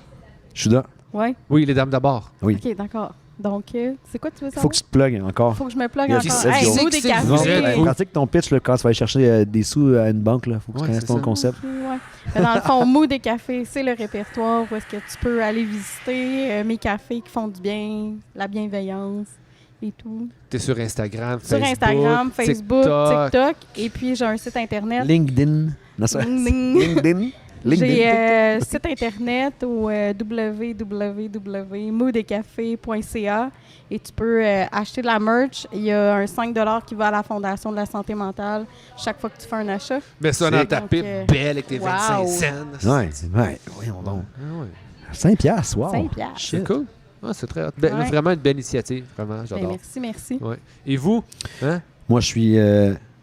Je suis là. Ouais. Oui, les dames d'abord. Oui. OK, d'accord. Donc, c'est quoi tu veux savoir? Faut que tu te plugues encore. Faut que je me plug Yes, encore. let's Hey, go. vous, des C'est cafés. vous êtes, vous. Pratique ton pitch là, quand tu vas aller chercher des sous à une banque. Il faut que tu Ouais, connaisses c'est ton ça. concept. Ok, ouais. Mais dans le fond, Mou des cafés, c'est le répertoire où est-ce que tu peux aller visiter mes cafés qui font du bien, la bienveillance et tout. T'es sur Instagram, Sur Facebook, Instagram, Facebook, TikTok. TikTok. Et puis, j'ai un site Internet. LinkedIn. Non, ça- Ding, ding. LinkedIn. J'ai site internet au www.moodetcafé.ca et tu peux acheter de la merch. Il y a un 5 $ qui va à la Fondation de la santé mentale chaque fois que tu fais un achat. Mets ça dans ta Donc, pipe belle avec tes wow. 25 cents. Ouais, voyons donc. Ah ouais. 5 piastres, wow. 5 piastres. C'est Shit. cool. Ah, c'est très hot. Ouais. Vraiment une belle initiative. Vraiment, Ben, j'adore. merci. Ouais. Et vous? Hein? Moi, je suis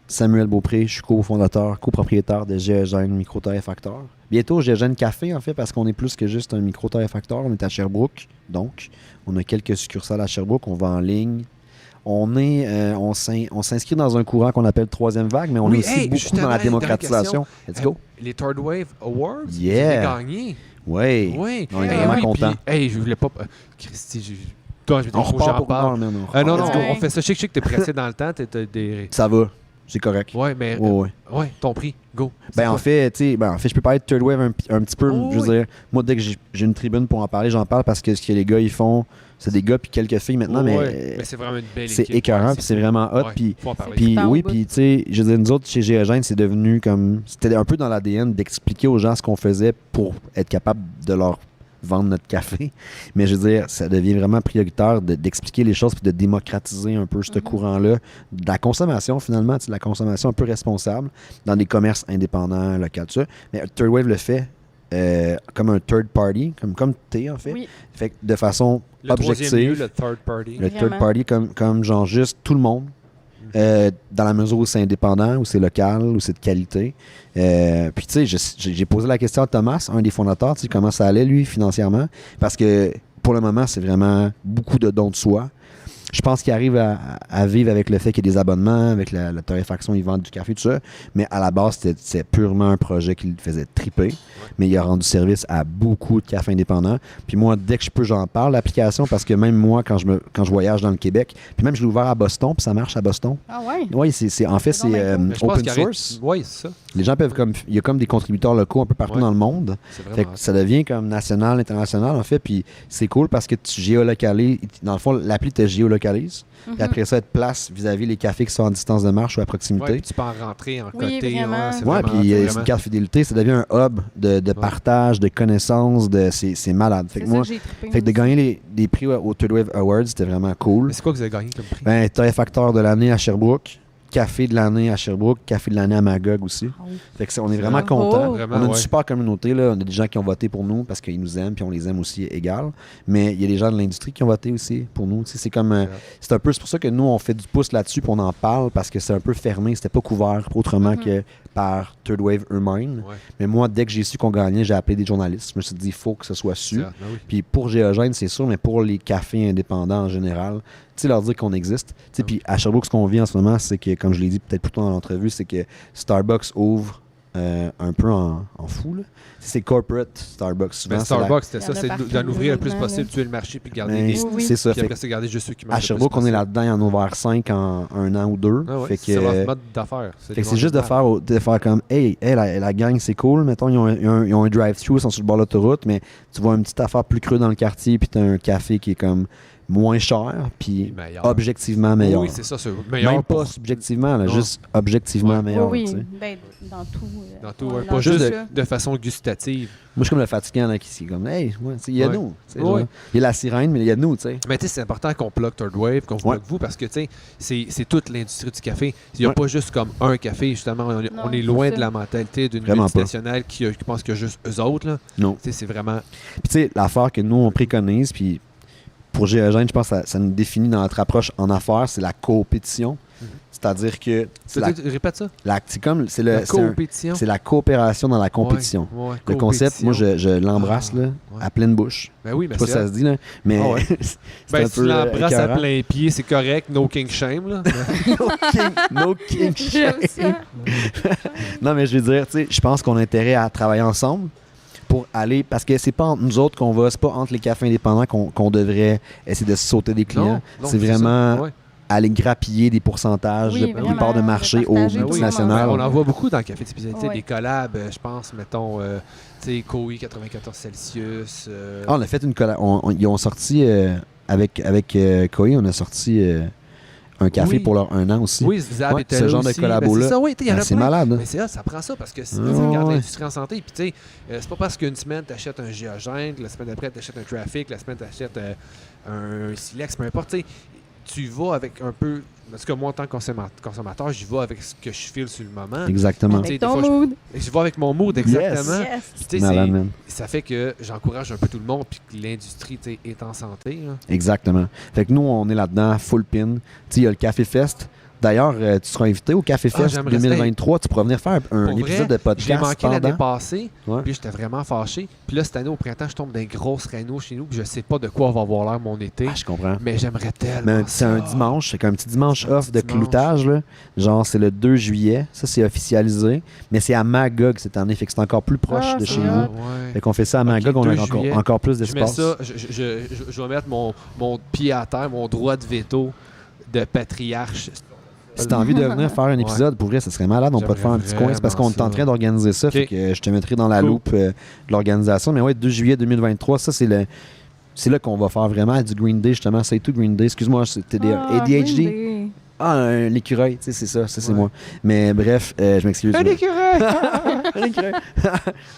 Samuel Beaupré, je suis cofondateur, copropriétaire de GEGène Micro-Torréfacteur. Bientôt, GEGène Café, en fait, parce qu'on est plus que juste un micro-torréfacteur. On est à Sherbrooke, donc. On a quelques succursales à Sherbrooke, on va en ligne. On s'inscrit dans un courant qu'on appelle troisième vague, mais on Oui, est aussi hey, beaucoup justement, dans la une dernière démocratisation. Let's go. Les Third Wave Awards, Yeah. vous avez gagné. Oui. Oui. On est Hey, vraiment oui, contents. puis, hey, je voulais pas... Christy, toi, je On faut que repart j'en pour... parle. Non, Non, Let's go. on fait ça. Je sais que t'es pressé dans le temps. T'as des... Ça va, c'est correct. Ouais, mais... Ouais. Ouais, ton prix. Go. C'est Ben, en quoi? fait, je peux parler de Third Wave un petit peu. Oh, je veux oui. dire, moi, dès que j'ai une tribune pour en parler, j'en parle parce que ce que les gars, ils font, c'est des gars puis quelques filles maintenant, Ouais, mais c'est vraiment une belle c'est équipe. écœurant Ouais, puis c'est vraiment hot. Ouais, Puis faut en parler. Puis Tant oui, au bout. puis tu sais, je veux dire, nous autres, chez GEGène, c'est devenu comme... C'était un peu dans l'ADN d'expliquer aux gens ce qu'on faisait pour être capable de leur vendre notre café. Mais je veux dire, ça devient vraiment prioritaire d'expliquer les choses puis de démocratiser un peu ce courant-là de la consommation, finalement, de la consommation un peu responsable dans des commerces indépendants, locaux, tout ça. Mais Third Wave le fait comme un third party, comme t'es, en fait. Oui, Fait que de façon Le troisième lieu, objective. le third party. Le third Vraiment. party comme genre juste tout le monde, dans la mesure où c'est indépendant, où c'est local, où c'est de qualité. Puis tu sais, j'ai posé la question à Thomas, un des fondateurs, tu sais, comment ça allait lui financièrement, parce que pour le moment, c'est vraiment beaucoup de dons de soi. Je pense qu'il arrive à vivre avec le fait qu'il y a des abonnements, avec la torréfaction, ils vendent du café, tout ça. Mais à la base, c'était purement un projet qui le faisait triper. Mais il a rendu service à beaucoup de cafés indépendants. Puis moi, dès que je peux, j'en parle, l'application, parce que même moi, quand je voyage dans le Québec, puis même je l'ai ouvert à Boston, puis ça marche à Boston. ah ouais. Oui, en fait, C'est donc bien c'est cool. Mais je pense open qu'il y aurait- source. Ouais, c'est ça. Les gens peuvent il y a comme des contributeurs locaux un peu partout Ouais. dans le monde. C'est Fait vraiment que ça devient comme national, international, en fait. Puis c'est cool parce que tu géolocalises. Dans le fond, l'appli te géolocalise. Puis après ça, elle te place vis-à-vis les cafés qui sont en distance de marche ou à Ouais, proximité. puis tu peux en rentrer, en Oui, côté. vraiment. c'est Ouais, vraiment- puis c'est c'est vraiment- une carte fidélité. Ça devient un hub de partage, de connaissances. C'est malade. Fait C'est que ça moi, que j'ai trippé. fait que de gagner des prix au Third Wave Awards, c'était vraiment cool. Mais c'est quoi que vous avez gagné comme prix? Ben, torréfacteur de l'année à Sherbrooke. Café de l'année à Sherbrooke, café de l'année à Magog aussi. Oh. Fait que on est vraiment Bravo. contents. Vraiment, On a une ouais. super communauté, là. On a des gens qui ont voté pour nous parce qu'ils nous aiment, puis on les aime aussi égal. Mais il y a des gens de l'industrie qui ont voté aussi pour nous. Tu sais, c'est comme c'est un peu c'est pour ça que nous on fait du pouce là-dessus, puis on en parle parce que c'est un peu fermé, c'était pas couvert autrement que par Third Wave eux-mêmes. Ouais, Mais moi, dès que j'ai su qu'on gagnait, j'ai appelé des journalistes. Je me suis dit, il faut que ce soit su. c'est ça. Ben oui. Puis pour GEGène, c'est sûr, mais pour les cafés indépendants en général, tu sais, leur dire qu'on existe. Tu sais, puis à Sherbrooke, ce qu'on vit en ce moment, c'est que, comme je l'ai dit peut-être plus tôt dans l'entrevue, c'est que Starbucks ouvre un peu en fou. Là. C'est corporate Starbucks. Souvent, Ben, Starbucks, c'était Il y ça, en a c'est partout, d'en ouvrir le plus heureusement, possible, là. tuer le marché, puis garder Ben, des... Oui, oui. c'est ça. Puis Fait après ça, garder juste ceux qui à marchent le Sherbrooke, plus on est possible. là-dedans, il y en a ouvert 5 en 1 an ou 2. Ah ouais, fait c'est que, leur mode d'affaires. fait que c'est juste de faire comme, hey, la gang, c'est cool. Mettons, ils ont un drive-thru, ils sont sur le bord de l'autoroute, mais tu vois une petite affaire plus creux dans le quartier, puis tu as un café qui est comme moins cher, puis Meilleur. objectivement meilleur. Oui, c'est ça, c'est meilleur. Même pas pour- subjectivement, là, Non. juste objectivement Ouais. meilleur. Oui, tu sais. oui. Ben, dans tout. Dans tout, ouais, ouais, dans pas tout juste ça. de façon gustative. Moi, je suis comme le fatigant là, qui est comme, hey, ouais, tu sais, il y a Ouais. nous. tu sais, Ouais. genre. Il y a la sirène, mais il y a nous, tu sais. Mais tu sais, c'est important qu'on plug Third Wave, qu'on vous Ouais. plug vous, parce que tu sais, c'est toute l'industrie du café. Il n'y a Ouais. pas juste comme un café, justement. On est Non, loin c'est de ça. la mentalité d'une Vraiment pas. multinationale qui pense qu'il y a juste eux autres. Là. Non. Tu sais, c'est vraiment... Puis tu sais, l'affaire que nous, on préconise, puis pour Géogène, je pense que ça nous définit dans notre approche en affaires, c'est la compétition. Mhm. C'est-à-dire que Répète ça. c'est comme c'est La le c'est un- compétition. c'est la coopération dans la compétition. Ouais, ouais, Le concept, moi, je l'embrasse Ah, là, ouais. à pleine bouche. Ben oui, Je mais sais pas c'est si ça se dit, là, mais Ah ouais. c'est Ben, un si tu peu l'embrasses à écœurant. plein pied, c'est correct. No king shame, là. No king J'aime ça. Non, mais je veux dire, tu sais, je pense qu'on a intérêt à travailler ensemble pour aller, parce que c'est pas entre nous autres qu'on va, c'est pas entre les cafés indépendants qu'on devrait essayer de se sauter des clients. Non, c'est ça. vraiment Ouais. aller grappiller des pourcentages Oui, de vraiment, parts de marché de aux partager, multinationales. On en voit beaucoup dans le café de spécialité, Ouais. des collabs, je pense, mettons, tu sais, Koi 94 Celsius. Ah, on a fait une collab. Ils ont sorti avec Koi, on a sorti un café Oui. pour leur 1 an aussi. Oui, Zab Ouais, était ce là genre de aussi. collabo-là. Ben, c'est ça, oui, il y en a C'est plein. malade. Hein? Mais c'est ça prend ça parce que c'est Ah, regarde ouais. l'industrie en santé. Puis tu sais, c'est pas parce qu'une semaine tu achètes un Géogène, la semaine d'après tu achètes un Traffic, la semaine tu achètes un Silex, peu importe. Tu sais, tu vas avec un peu. Parce que moi, en tant que consommateur, j'y vais avec ce que je file sur le moment. Exactement. Tu sais, Avec des ton fois, mood. J'y vais avec mon mood, exactement. Yes. Puis, tu sais, Malade, man. ça fait que j'encourage un peu tout le monde puis que l'industrie tu sais, est en santé. Hein. Exactement. Fait que nous, on est là-dedans, full pin. Tu sais, il y a le Café Fest. D'ailleurs, tu seras invité au Café Fest j'aimerais 2023. Tu pourras venir faire un Pour épisode vrai, de podcast. Je l'ai manqué l'année pendant. passée, Ouais. puis j'étais vraiment fâché. Puis là, cette année, au printemps, je tombe dans des grosses réunions chez nous, puis je sais pas de quoi va avoir l'air mon été. Ah, je comprends. Mais j'aimerais tellement. Mais c'est un ça. dimanche, c'est comme un petit dimanche off de dimanche. cloutage. Là. Genre, c'est le 2 juillet. Ça, c'est officialisé. Mais c'est à Magog cette année. Fait que c'est encore plus proche Ah, de c'est chez hot. vous. Ouais. Fait qu'on fait ça à Ok, Magog, on 2 a juillet. encore plus Je mets d'espace. ça, je vais mettre mon pied à terre, mon droit de veto de patriarche. Si t'as envie de venir faire un épisode, pour vrai, ça serait malade. On peut te faire un petit coin. C'est parce qu'on est en train d'organiser ça. Fait Ok. que je te mettrai dans la Cool. loupe de l'organisation. Mais ouais, 2 juillet 2023, ça, c'est là qu'on va faire vraiment du Green Day, justement. C'est tout Green Day. Excuse-moi, c'était des Ah, ADHD. Green Day. Ah, l'écureuil, tu sais, c'est ça. Ça, c'est Ouais. moi. Mais bref, je m'excuse. Un écureuil! Un écureuil.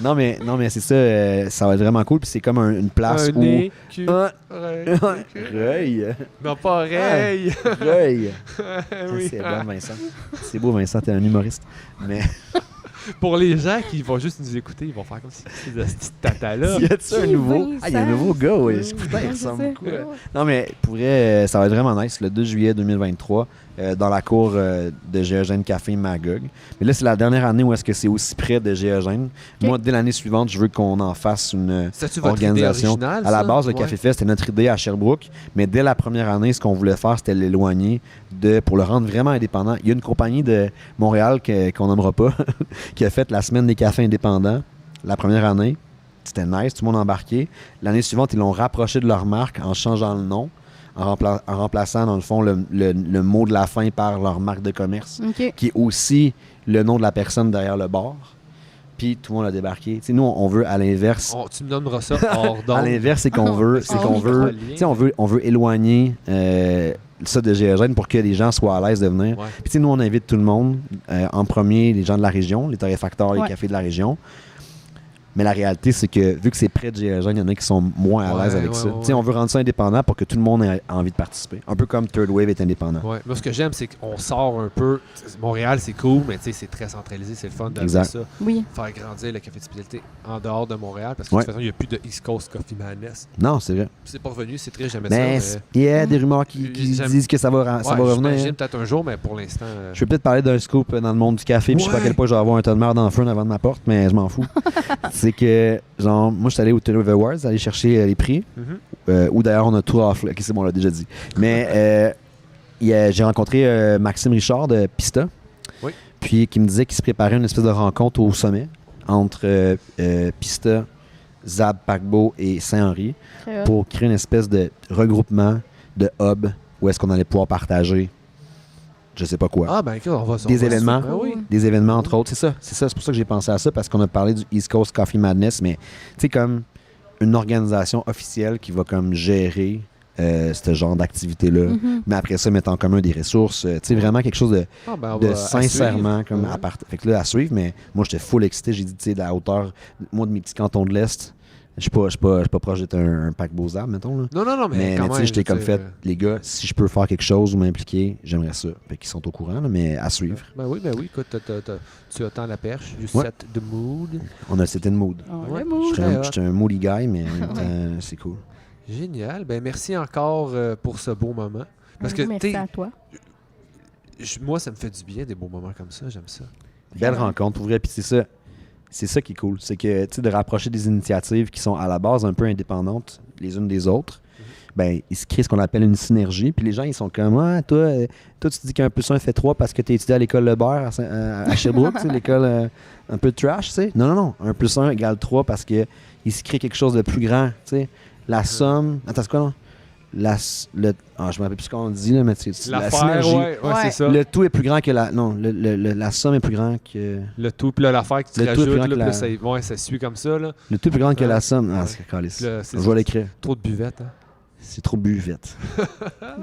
non, mais c'est ça. Ça va être vraiment cool. Puis c'est comme une place Un où. écureuil. Reuil. Non, pas oreille. Reuil. Oui. C'est bon, Vincent. C'est beau, Vincent, t'es un humoriste. Mais. Pour les gens qui vont juste nous écouter, ils vont faire comme si c'était ce petit tata-là. Y a-tu un Qui nouveau? Vincent? Ah, il y a un nouveau gars, oui. Putain, il Ouais, ressemble c'est beaucoup. ça. Non, mais pour vrai, ça va être vraiment nice, le 2 juillet 2023, dans la cour de Géogène Café Magog. Mais là, c'est la dernière année où est-ce que c'est aussi près de Géogène. Ok. Moi, dès l'année suivante, je veux qu'on en fasse une C'est-tu votre idée organisation. originale, À la ça? base, le Ouais. Café Fest, c'était notre idée à Sherbrooke. Mais dès la première année, ce qu'on voulait faire, c'était l'éloigner pour le rendre vraiment indépendant. Il y a une compagnie de Montréal qu'on nommera pas qui a fait la semaine des cafés indépendants la première année. C'était nice, tout le monde embarqué. L'année suivante, ils l'ont rapproché de leur marque en changeant le nom, en remplaçant, dans le fond, le mot de la fin par leur marque de commerce, OK. qui est aussi le nom de la personne derrière le bar. Puis tout le monde a débarqué. Tu sais, nous, on veut à l'inverse. Tu me donneras ça hors d'onde. À l'inverse, c'est qu'on veut, c'est Oh, qu'on oui. veut, tu sais, on veut éloigner ça de Géogène pour que les gens soient à l'aise de venir. Ouais. Puis tu sais, nous, on invite tout le monde. En premier, les gens de la région, les torréfacteurs, les Ouais. cafés de la région. Mais la réalité, c'est que vu que c'est près de Géogène, il y en a qui sont moins à l'aise Ouais, avec ouais, ça. ouais, Tu sais, on veut rendre ça indépendant pour que tout le monde ait envie de participer. Un peu comme Third Wave est indépendant. Ouais. Moi, ce que j'aime, c'est qu'on sort un peu. Montréal, c'est cool, mais tu sais, c'est très centralisé. C'est le fun d'amener Exact. ça. Oui. Faire grandir le café de spécialité en dehors de Montréal. Parce que Ouais. de toute façon, il n'y a plus de East Coast Coffee Madness. Non, c'est vrai. Puis c'est pas revenu, c'est triste, jamais Mais ça. il y a des rumeurs qui J'aime- disent que ça va revenir. J'imagine peut-être un jour, mais pour l'instant. Je vais peut-être parler d'un scoop dans le monde du café, puis je sais pas à Ouais. quel point je vais avoir un tonne de merde en feu avant de ma porte, mais je m'en fous. C'est que, genre, moi, je suis allé au Taylor Awards, aller chercher les prix, Mhm. où d'ailleurs on a tout off. Ok, c'est bon, on l'a déjà dit. Mais j'ai rencontré Maxime Richard de Pista. Oui. puis qui me disait qu'il se préparait une espèce de rencontre au sommet entre Pista, Zab, Paquebot et Saint-Henri Très hot. pour créer une espèce de regroupement de hub où est-ce qu'on allait pouvoir partager je sais pas quoi. Ah, ben, on va Des événements. Ben oui. Des événements, entre autres. C'est pour ça que j'ai pensé à ça, parce qu'on a parlé du East Coast Coffee Madness, mais tu sais, comme une organisation officielle qui va comme gérer ce genre d'activité-là. Mhm. Mais après ça, mettre en commun des ressources. Tu sais, vraiment quelque chose Ah, ben, on de va sincèrement à comme suivre. à part. Fait que là, à suivre, mais moi, j'étais full excité. J'ai dit, tu sais, de la hauteur, moi, de mes petits cantons de l'Est, je suis pas proche d'être un Paquebot Zab, mettons. Là. Non, mais quand tu sais, même. j'étais comme je veux fait, dire, les gars, si je peux faire quelque chose ou m'impliquer, j'aimerais ça. Fait qu'ils sont au courant, là, mais à suivre. Ben oui, écoute, tu attends la perche du Ouais. set de mood. On a c'était une mood. Oh, Ouais, le mood. Très hot. J'étais un moody guy, mais en même temps, c'est cool. Génial. Ben merci encore pour ce beau moment. Parce que, Merci tu à toi. moi, ça me fait du bien, des beaux moments comme ça. J'aime ça. Belle Vraiment. rencontre, pour vrai. Puis c'est ça qui est cool. C'est que, tu sais, de rapprocher des initiatives qui sont à la base un peu indépendantes les unes des autres, ben, il se crée ce qu'on appelle une synergie. Puis les gens, ils sont comme, ah, toi, tu dis qu'un plus un fait 3 parce que tu étudié à l'école Le Beurre à Sherbrooke, tu sais, l'école un peu trash, tu sais. Non. 1 plus 1 égale 3 parce que il se crée quelque chose de plus grand, tu sais. La somme. Attends, c'est quoi, non? Je me rappelle plus ce qu'on dit, là, mais c'est la L'affaire, synergie. ouais, Ouais. c'est ça. Le tout est plus grand que la. Non, la somme est plus grand que. Le tout, puis là, l'affaire que tu Le tout est plus rajoutes, grand là, que puis là, ça suit comme ça. Là. Le tout est plus grand que Ouais. la somme. Ah, Ouais. c'est calice. Là, c'est- Je vais l'écrire. Trop de buvette, hein? C'est trop buvette.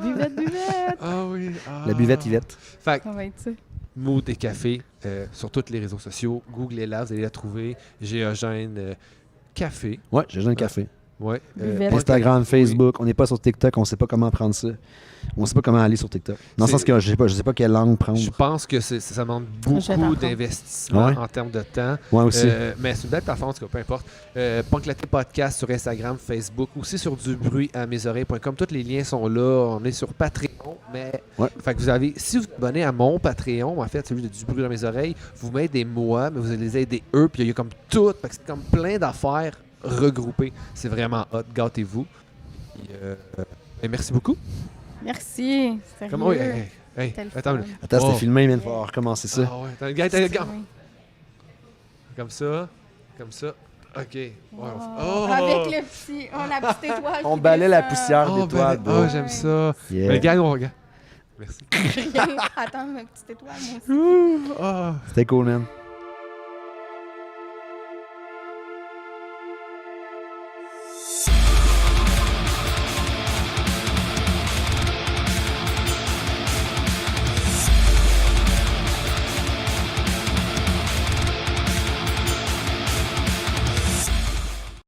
Buvette. Ah oui. La buvette Yvette. Fait que Ça va être ça. Mood et Café sur tous les réseaux sociaux. Googlez-la, vous allez la trouver. Géogène Café. Ouais, j'ai déjà un café. Ouais. Buvette. Instagram, Oui. Facebook. On n'est pas sur TikTok. On sait pas comment prendre ça. On sait pas comment aller sur TikTok. Dans le C'est- sens que je sais pas quelle langue prendre. Je pense que ça demande Je vais beaucoup t'apprendre. d'investissement Ouais. en termes de temps. Ouais, aussi. Mais c'est une belle plateforme, en tout cas, peu importe. Punk Latte Podcast sur Instagram, Facebook, aussi sur dubruitamesoreilles.com. Tous les liens sont là. On est sur Patreon. Mais Ouais. fait que vous avez, si vous vous abonnez à mon Patreon, en fait, celui de Du bruit dans mes oreilles, vous m'aidez moi, mais vous allez les aider eux. Puis il y a comme tout. Fait que c'est comme plein d'affaires regroupées. C'est vraiment hot. Gâtez-vous. Puis, mais merci beaucoup. Merci. Sérieux. Comment, oui, hey, C'était le attends, fun. Attends, c'était Oh. filmé, mais il va recommencer ça. Ah ouais, attends, regarde. Oui. Comme ça. OK. Ouais, Oh. Avec le petit, la petite étoile. On qui balait la descend. poussière Oh, d'étoiles. ben, oh, j'aime ça. Yeah. Mais regarde, on regarde. Merci. Attends, ma petite étoile, moi aussi. Ah. C'était cool, man.